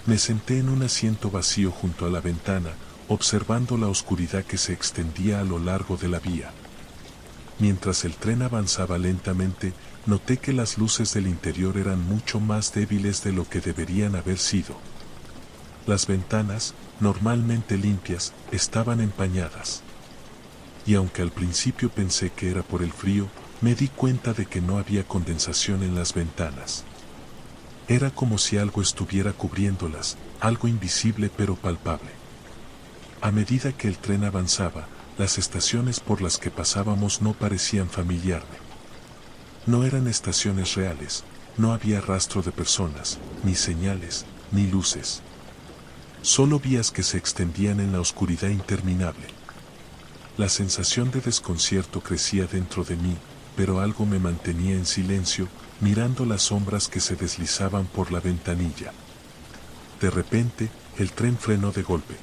Me senté en un asiento vacío junto a la ventana, observando la oscuridad que se extendía a lo largo de la vía. Mientras el tren avanzaba lentamente, noté que las luces del interior eran mucho más débiles de lo que deberían haber sido. Las ventanas, normalmente limpias, estaban empañadas. Y aunque al principio pensé que era por el frío, me di cuenta de que no había condensación en las ventanas. Era como si algo estuviera cubriéndolas, algo invisible pero palpable. A medida que el tren avanzaba, las estaciones por las que pasábamos no parecían familiarme. No eran estaciones reales, no había rastro de personas, ni señales, ni luces. Solo vías que se extendían en la oscuridad interminable. La sensación de desconcierto crecía dentro de mí, pero algo me mantenía en silencio, mirando las sombras que se deslizaban por la ventanilla. De repente, el tren frenó de golpe.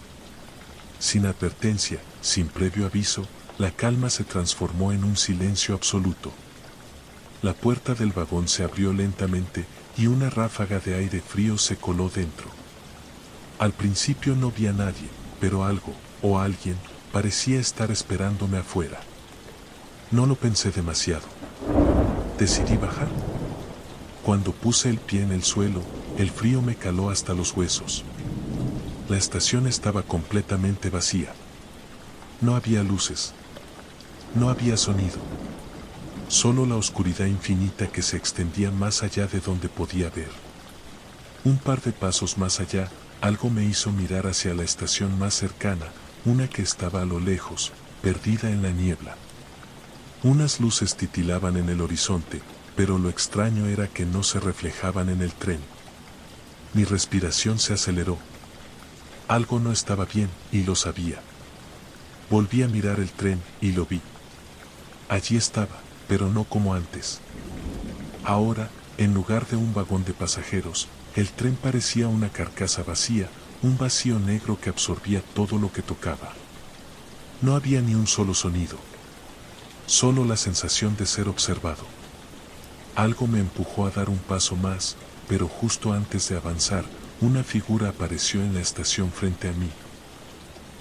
Sin advertencia, sin previo aviso, la calma se transformó en un silencio absoluto. La puerta del vagón se abrió lentamente y una ráfaga de aire frío se coló dentro. Al principio no vi a nadie, pero algo, o alguien, parecía estar esperándome afuera. No lo pensé demasiado. Decidí bajar. Cuando puse el pie en el suelo, el frío me caló hasta los huesos. La estación estaba completamente vacía. No había luces. No había sonido. Solo la oscuridad infinita que se extendía más allá de donde podía ver. Un par de pasos más allá, algo me hizo mirar hacia la estación más cercana, una que estaba a lo lejos, perdida en la niebla. Unas luces titilaban en el horizonte, pero lo extraño era que no se reflejaban en el tren. Mi respiración se aceleró. Algo no estaba bien, y lo sabía. Volví a mirar el tren, y lo vi. Allí estaba, pero no como antes. Ahora, en lugar de un vagón de pasajeros, el tren parecía una carcasa vacía, un vacío negro que absorbía todo lo que tocaba. No había ni un solo sonido. Solo la sensación de ser observado. Algo me empujó a dar un paso más, pero justo antes de avanzar, una figura apareció en la estación frente a mí.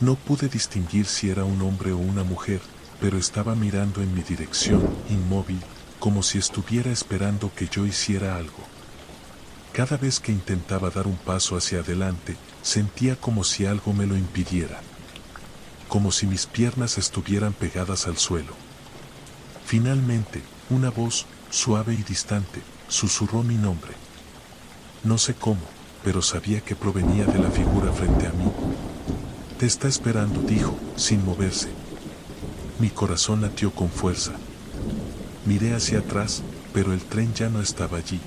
No pude distinguir si era un hombre o una mujer, pero estaba mirando en mi dirección, inmóvil, como si estuviera esperando que yo hiciera algo. Cada vez que intentaba dar un paso hacia adelante, sentía como si algo me lo impidiera. Como si mis piernas estuvieran pegadas al suelo. Finalmente, una voz, suave y distante, susurró mi nombre. No sé cómo, pero sabía que provenía de la figura frente a mí. Te está esperando, dijo, sin moverse. Mi corazón latió con fuerza. Miré hacia atrás, pero el tren ya no estaba allí.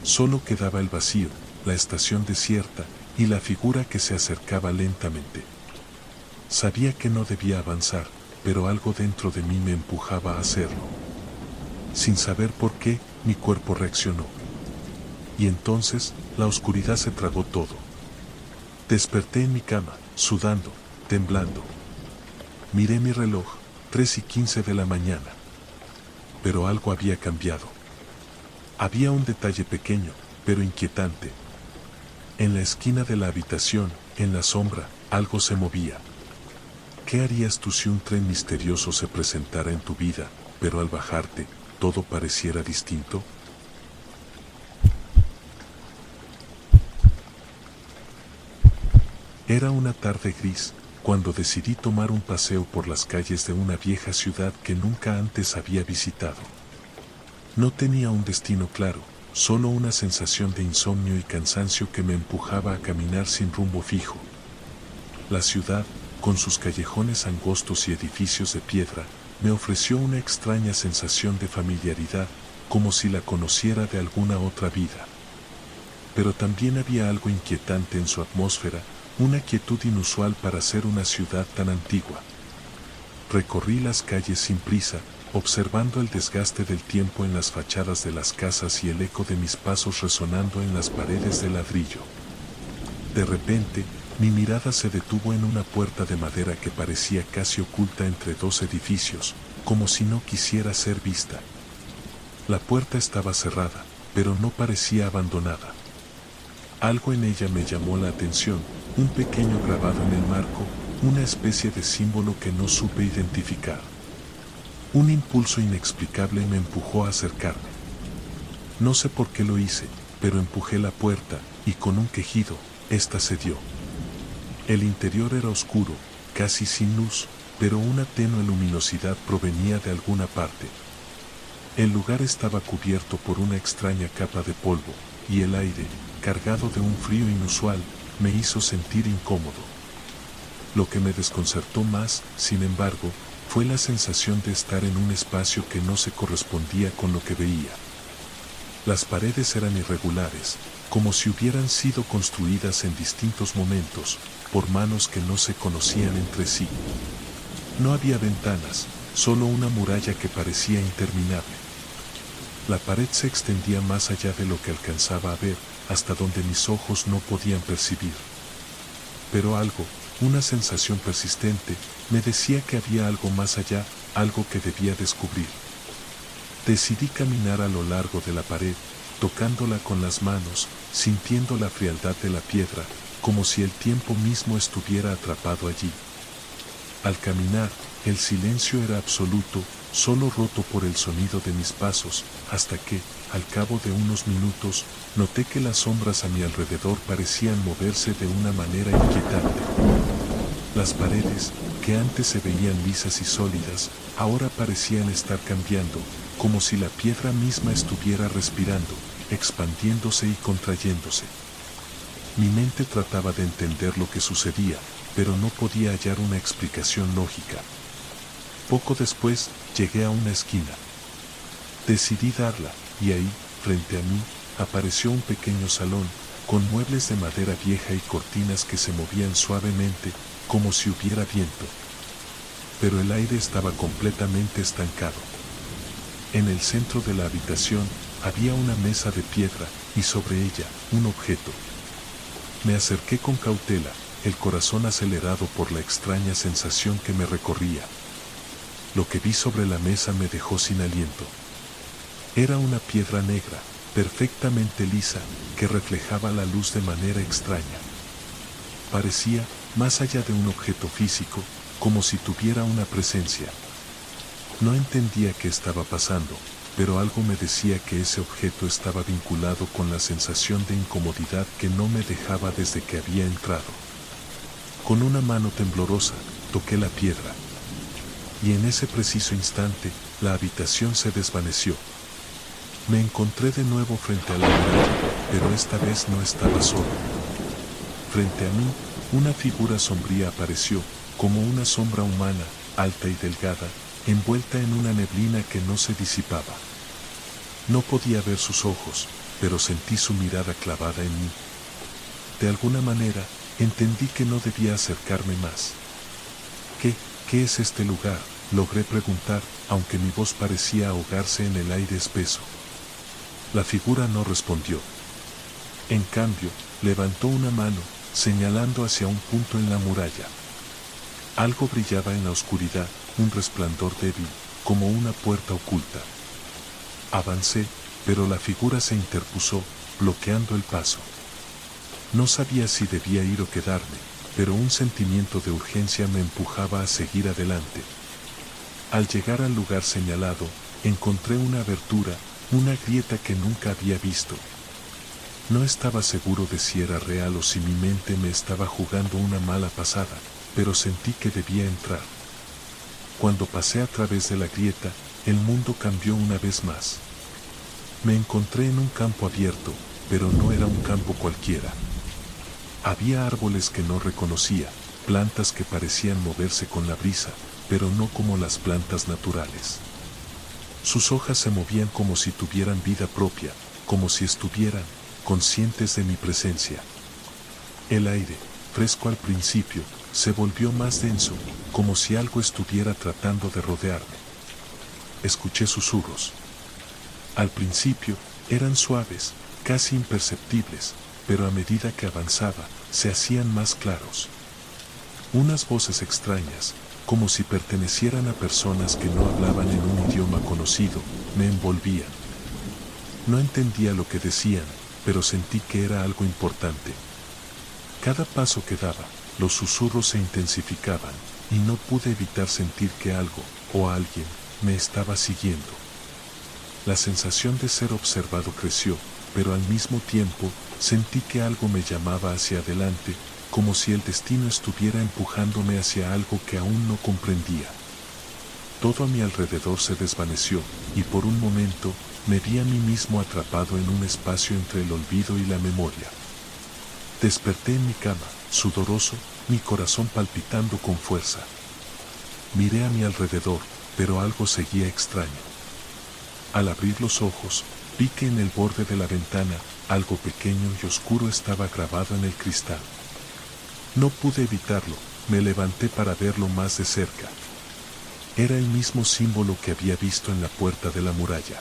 Solo quedaba el vacío, la estación desierta y la figura que se acercaba lentamente. Sabía que no debía avanzar, pero algo dentro de mí me empujaba a hacerlo. Sin saber por qué, mi cuerpo reaccionó. Y entonces, la oscuridad se tragó todo. Desperté en mi cama, sudando, temblando. Miré mi reloj, 3:15 de la mañana. Pero algo había cambiado. Había un detalle pequeño, pero inquietante. En la esquina de la habitación, en la sombra, algo se movía. ¿Qué harías tú si un tren misterioso se presentara en tu vida, pero al bajarte, todo pareciera distinto? Era una tarde gris, cuando decidí tomar un paseo por las calles de una vieja ciudad que nunca antes había visitado. No tenía un destino claro, solo una sensación de insomnio y cansancio que me empujaba a caminar sin rumbo fijo. La ciudad, con sus callejones angostos y edificios de piedra, me ofreció una extraña sensación de familiaridad, como si la conociera de alguna otra vida. Pero también había algo inquietante en su atmósfera, una quietud inusual para ser una ciudad tan antigua. Recorrí las calles sin prisa, observando el desgaste del tiempo en las fachadas de las casas y el eco de mis pasos resonando en las paredes de ladrillo. De repente, mi mirada se detuvo en una puerta de madera que parecía casi oculta entre dos edificios, como si no quisiera ser vista. La puerta estaba cerrada, pero no parecía abandonada. Algo en ella me llamó la atención, un pequeño grabado en el marco, una especie de símbolo que no supe identificar. Un impulso inexplicable me empujó a acercarme. No sé por qué lo hice, pero empujé la puerta, y con un quejido, ésta cedió. El interior era oscuro, casi sin luz, pero una tenue luminosidad provenía de alguna parte. El lugar estaba cubierto por una extraña capa de polvo, y el aire, cargado de un frío inusual, me hizo sentir incómodo. Lo que me desconcertó más, sin embargo, fue la sensación de estar en un espacio que no se correspondía con lo que veía. Las paredes eran irregulares, como si hubieran sido construidas en distintos momentos, por manos que no se conocían entre sí. No había ventanas, solo una muralla que parecía interminable. La pared se extendía más allá de lo que alcanzaba a ver, hasta donde mis ojos no podían percibir. Pero algo, una sensación persistente, me decía que había algo más allá, algo que debía descubrir. Decidí caminar a lo largo de la pared, tocándola con las manos, sintiendo la frialdad de la piedra, como si el tiempo mismo estuviera atrapado allí. Al caminar, el silencio era absoluto, solo roto por el sonido de mis pasos, hasta que, al cabo de unos minutos, noté que las sombras a mi alrededor parecían moverse de una manera inquietante. Las paredes, que antes se veían lisas y sólidas, ahora parecían estar cambiando, como si la piedra misma estuviera respirando, expandiéndose y contrayéndose. Mi mente trataba de entender lo que sucedía, pero no podía hallar una explicación lógica. Poco después, llegué a una esquina. Decidí darla, y ahí, frente a mí, apareció un pequeño salón, con muebles de madera vieja y cortinas que se movían suavemente, como si hubiera viento. Pero el aire estaba completamente estancado. En el centro de la habitación, había una mesa de piedra, y sobre ella, un objeto. Me acerqué con cautela, el corazón acelerado por la extraña sensación que me recorría. Lo que vi sobre la mesa me dejó sin aliento. Era una piedra negra, perfectamente lisa, que reflejaba la luz de manera extraña. Parecía, más allá de un objeto físico, como si tuviera una presencia. No entendía qué estaba pasando, pero algo me decía que ese objeto estaba vinculado con la sensación de incomodidad que no me dejaba desde que había entrado. Con una mano temblorosa, toqué la piedra. Y en ese preciso instante, la habitación se desvaneció. Me encontré de nuevo frente a la muralla, pero esta vez no estaba solo. Frente a mí, una figura sombría apareció, como una sombra humana, alta y delgada, envuelta en una neblina que no se disipaba. No podía ver sus ojos, pero sentí su mirada clavada en mí. De alguna manera, entendí que no debía acercarme más. ¿Qué es este lugar?, logré preguntar, aunque mi voz parecía ahogarse en el aire espeso. La figura no respondió. En cambio, levantó una mano, señalando hacia un punto en la muralla. Algo brillaba en la oscuridad, un resplandor débil, como una puerta oculta. Avancé, pero la figura se interpuso, bloqueando el paso. No sabía si debía ir o quedarme, pero un sentimiento de urgencia me empujaba a seguir adelante. Al llegar al lugar señalado, encontré una abertura, una grieta que nunca había visto. No estaba seguro de si era real o si mi mente me estaba jugando una mala pasada, pero sentí que debía entrar. Cuando pasé a través de la grieta, el mundo cambió una vez más. Me encontré en un campo abierto, pero no era un campo cualquiera. Había árboles que no reconocía, plantas que parecían moverse con la brisa, pero no como las plantas naturales. Sus hojas se movían como si tuvieran vida propia, como si estuvieran conscientes de mi presencia. El aire, fresco al principio, se volvió más denso, como si algo estuviera tratando de rodearme. Escuché susurros. Al principio, eran suaves, casi imperceptibles, pero a medida que avanzaba, se hacían más claros. Unas voces extrañas, como si pertenecieran a personas que no hablaban en un idioma conocido, me envolvían. No entendía lo que decían, pero sentí que era algo importante. Cada paso que daba, los susurros se intensificaban, y no pude evitar sentir que algo, o alguien, me estaba siguiendo. La sensación de ser observado creció, pero al mismo tiempo, sentí que algo me llamaba hacia adelante, como si el destino estuviera empujándome hacia algo que aún no comprendía. Todo a mi alrededor se desvaneció, y por un momento, me vi a mí mismo atrapado en un espacio entre el olvido y la memoria. Desperté en mi cama, sudoroso, mi corazón palpitando con fuerza. Miré a mi alrededor, pero algo seguía extraño. Al abrir los ojos, vi que en el borde de la ventana, algo pequeño y oscuro estaba grabado en el cristal. No pude evitarlo, me levanté para verlo más de cerca. Era el mismo símbolo que había visto en la puerta de la muralla.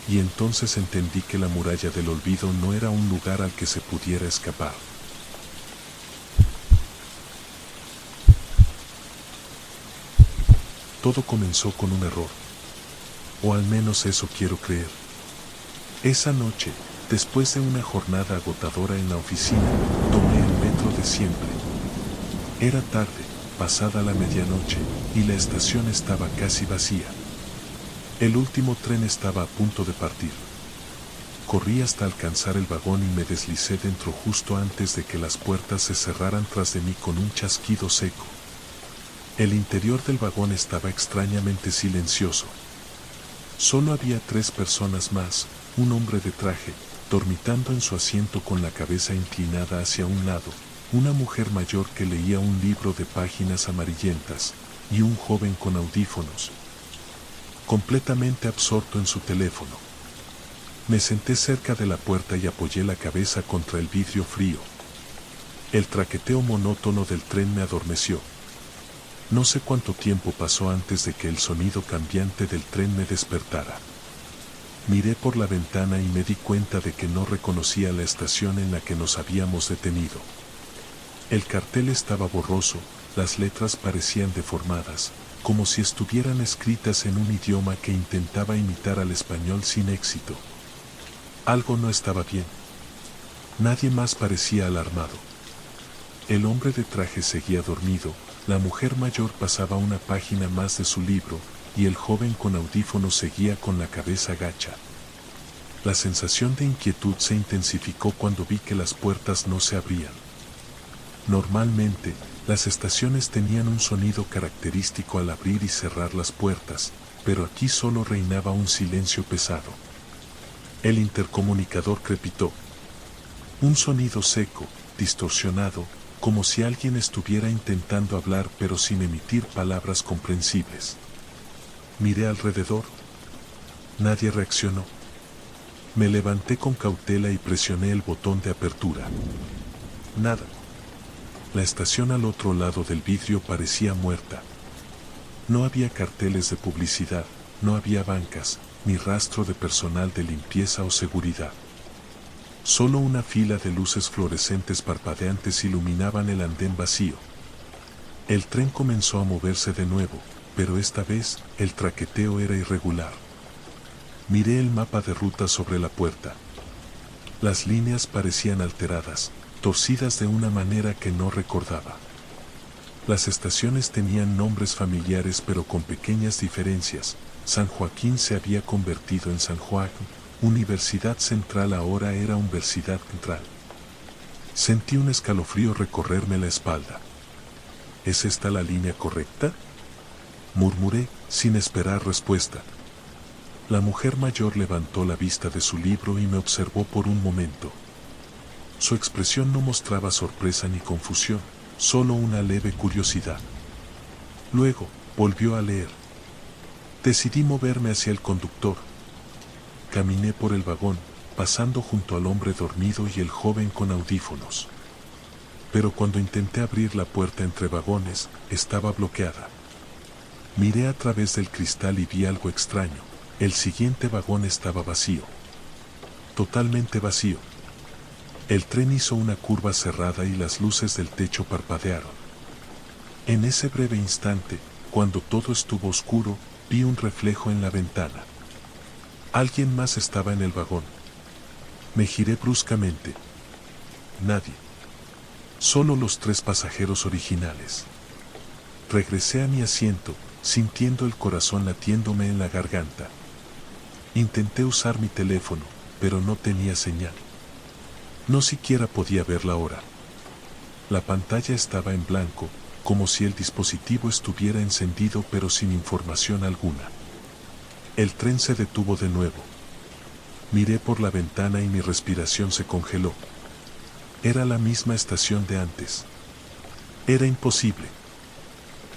Y entonces entendí que la muralla del olvido no era un lugar al que se pudiera escapar. Todo comenzó con un error. O al menos eso quiero creer. Esa noche, después de una jornada agotadora en la oficina, tomé el metro de siempre. Era tarde, pasada la medianoche, y la estación estaba casi vacía. El último tren estaba a punto de partir. Corrí hasta alcanzar el vagón y me deslicé dentro justo antes de que las puertas se cerraran tras de mí con un chasquido seco. El interior del vagón estaba extrañamente silencioso. Solo había 3 personas más, un hombre de traje, dormitando en su asiento con la cabeza inclinada hacia un lado, una mujer mayor que leía un libro de páginas amarillentas, y un joven con audífonos, completamente absorto en su teléfono. Me senté cerca de la puerta y apoyé la cabeza contra el vidrio frío. El traqueteo monótono del tren me adormeció. No sé cuánto tiempo pasó antes de que el sonido cambiante del tren me despertara. Miré por la ventana y me di cuenta de que no reconocía la estación en la que nos habíamos detenido. El cartel estaba borroso, las letras parecían deformadas, como si estuvieran escritas en un idioma que intentaba imitar al español sin éxito. Algo no estaba bien. Nadie más parecía alarmado. El hombre de traje seguía dormido, la mujer mayor pasaba una página más de su libro, y el joven con audífonos seguía con la cabeza gacha. La sensación de inquietud se intensificó cuando vi que las puertas no se abrían. Normalmente, las estaciones tenían un sonido característico al abrir y cerrar las puertas, pero aquí solo reinaba un silencio pesado. El intercomunicador crepitó. Un sonido seco, distorsionado, como si alguien estuviera intentando hablar pero sin emitir palabras comprensibles. Miré alrededor. Nadie reaccionó. Me levanté con cautela y presioné el botón de apertura. Nada. La estación al otro lado del vidrio parecía muerta. No había carteles de publicidad, no había bancas, ni rastro de personal de limpieza o seguridad. Solo una fila de luces fluorescentes parpadeantes iluminaban el andén vacío. El tren comenzó a moverse de nuevo, pero esta vez el traqueteo era irregular. Miré el mapa de ruta sobre la puerta. Las líneas parecían alteradas, torcidas de una manera que no recordaba. Las estaciones tenían nombres familiares pero con pequeñas diferencias. San Joaquín se había convertido en San Juan, Universidad Central ahora era Universidad Central. Sentí un escalofrío recorrerme la espalda. ¿Es esta la línea correcta?, murmuré, sin esperar respuesta. La mujer mayor levantó la vista de su libro y me observó por un momento. Su expresión no mostraba sorpresa ni confusión, solo una leve curiosidad. Luego, volvió a leer. Decidí moverme hacia el conductor. Caminé por el vagón, pasando junto al hombre dormido y el joven con audífonos. Pero cuando intenté abrir la puerta entre vagones, estaba bloqueada. Miré a través del cristal y vi algo extraño. El siguiente vagón estaba vacío. Totalmente vacío. El tren hizo una curva cerrada y las luces del techo parpadearon. En ese breve instante, cuando todo estuvo oscuro, vi un reflejo en la ventana. Alguien más estaba en el vagón. Me giré bruscamente. Nadie. Solo los 3 pasajeros originales. Regresé a mi asiento, sintiendo el corazón latiéndome en la garganta. Intenté usar mi teléfono, pero no tenía señal. No siquiera podía ver la hora. La pantalla estaba en blanco, como si el dispositivo estuviera encendido pero sin información alguna. El tren se detuvo de nuevo. Miré por la ventana y mi respiración se congeló. Era la misma estación de antes. Era imposible.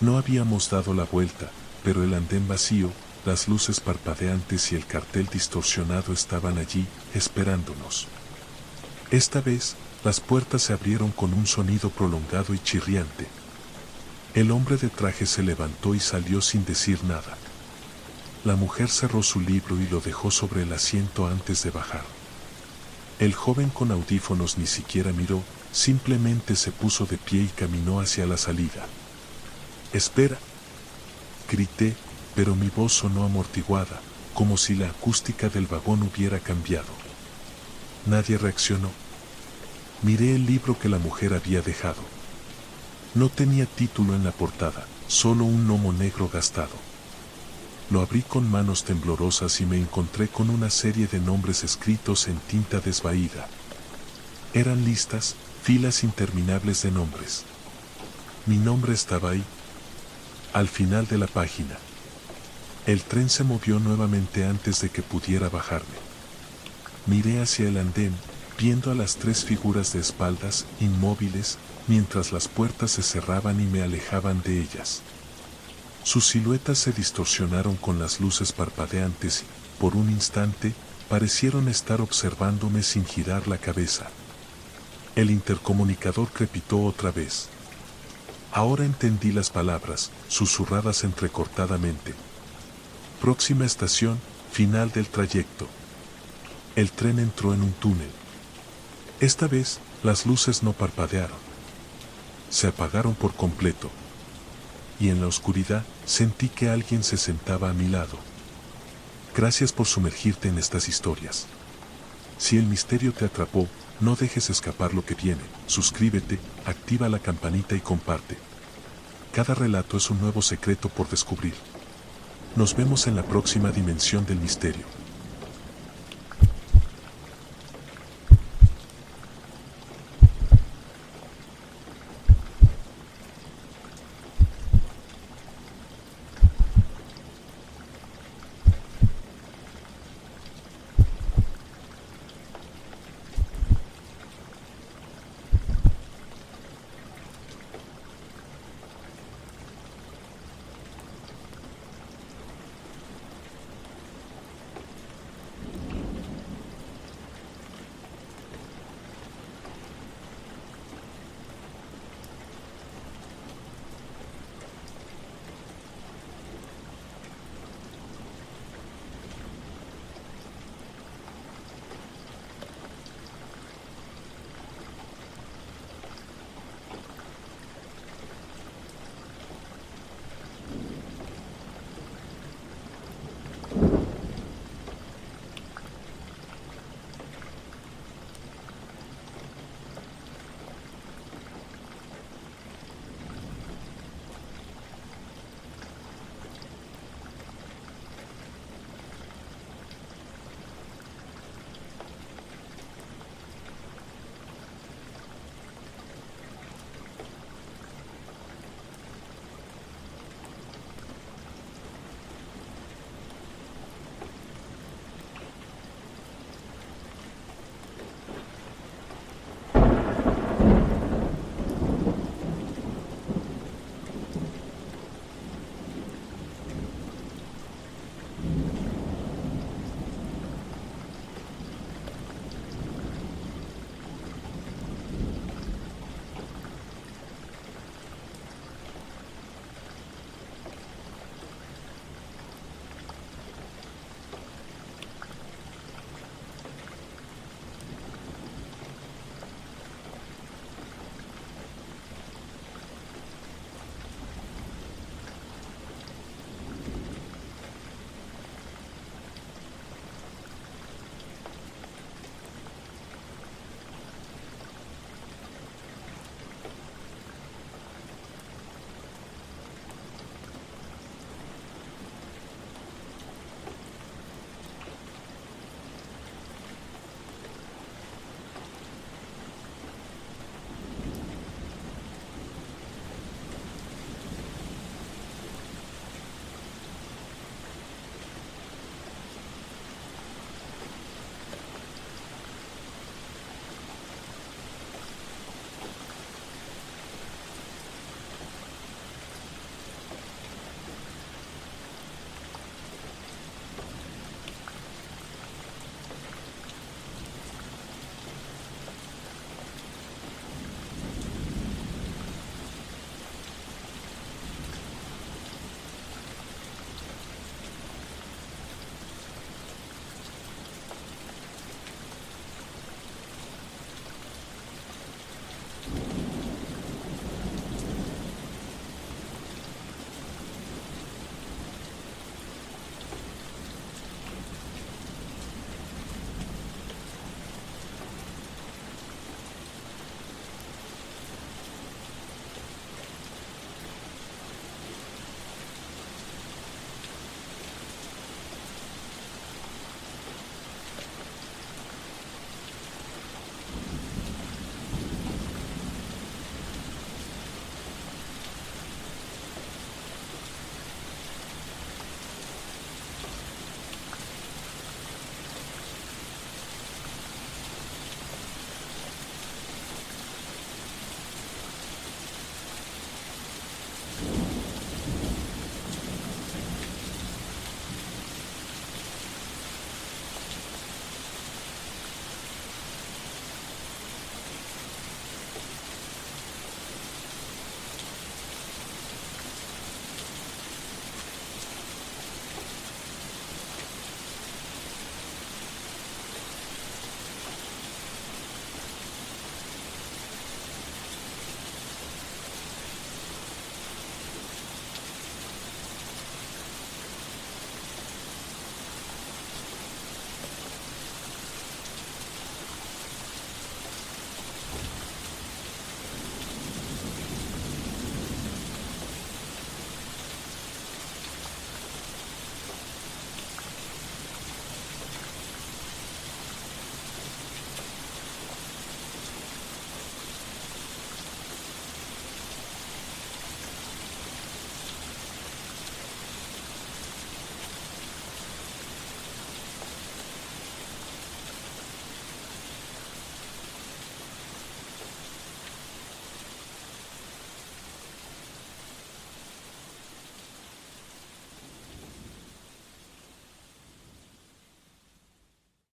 No habíamos dado la vuelta, pero el andén vacío, las luces parpadeantes y el cartel distorsionado estaban allí, esperándonos. Esta vez, las puertas se abrieron con un sonido prolongado y chirriante. El hombre de traje se levantó y salió sin decir nada. La mujer cerró su libro y lo dejó sobre el asiento antes de bajar. El joven con audífonos ni siquiera miró, simplemente se puso de pie y caminó hacia la salida. «¡Espera!», grité, pero mi voz sonó amortiguada, como si la acústica del vagón hubiera cambiado. Nadie reaccionó. Miré el libro que la mujer había dejado. No tenía título en la portada, solo un gnomo negro gastado. Lo abrí con manos temblorosas y me encontré con una serie de nombres escritos en tinta desvaída. Eran listas, filas interminables de nombres. Mi nombre estaba ahí, al final de la página. El tren se movió nuevamente antes de que pudiera bajarme. Miré hacia el andén, viendo a las 3 figuras de espaldas, inmóviles, mientras las puertas se cerraban y me alejaban de ellas. Sus siluetas se distorsionaron con las luces parpadeantes y, por un instante, parecieron estar observándome sin girar la cabeza. El intercomunicador crepitó otra vez. Ahora entendí las palabras, susurradas entrecortadamente. Próxima estación, final del trayecto. El tren entró en un túnel. Esta vez, las luces no parpadearon. Se apagaron por completo. Y en la oscuridad, sentí que alguien se sentaba a mi lado. Gracias por sumergirte en estas historias. Si el misterio te atrapó, no dejes escapar lo que viene. Suscríbete, activa la campanita y comparte. Cada relato es un nuevo secreto por descubrir. Nos vemos en la próxima dimensión del misterio.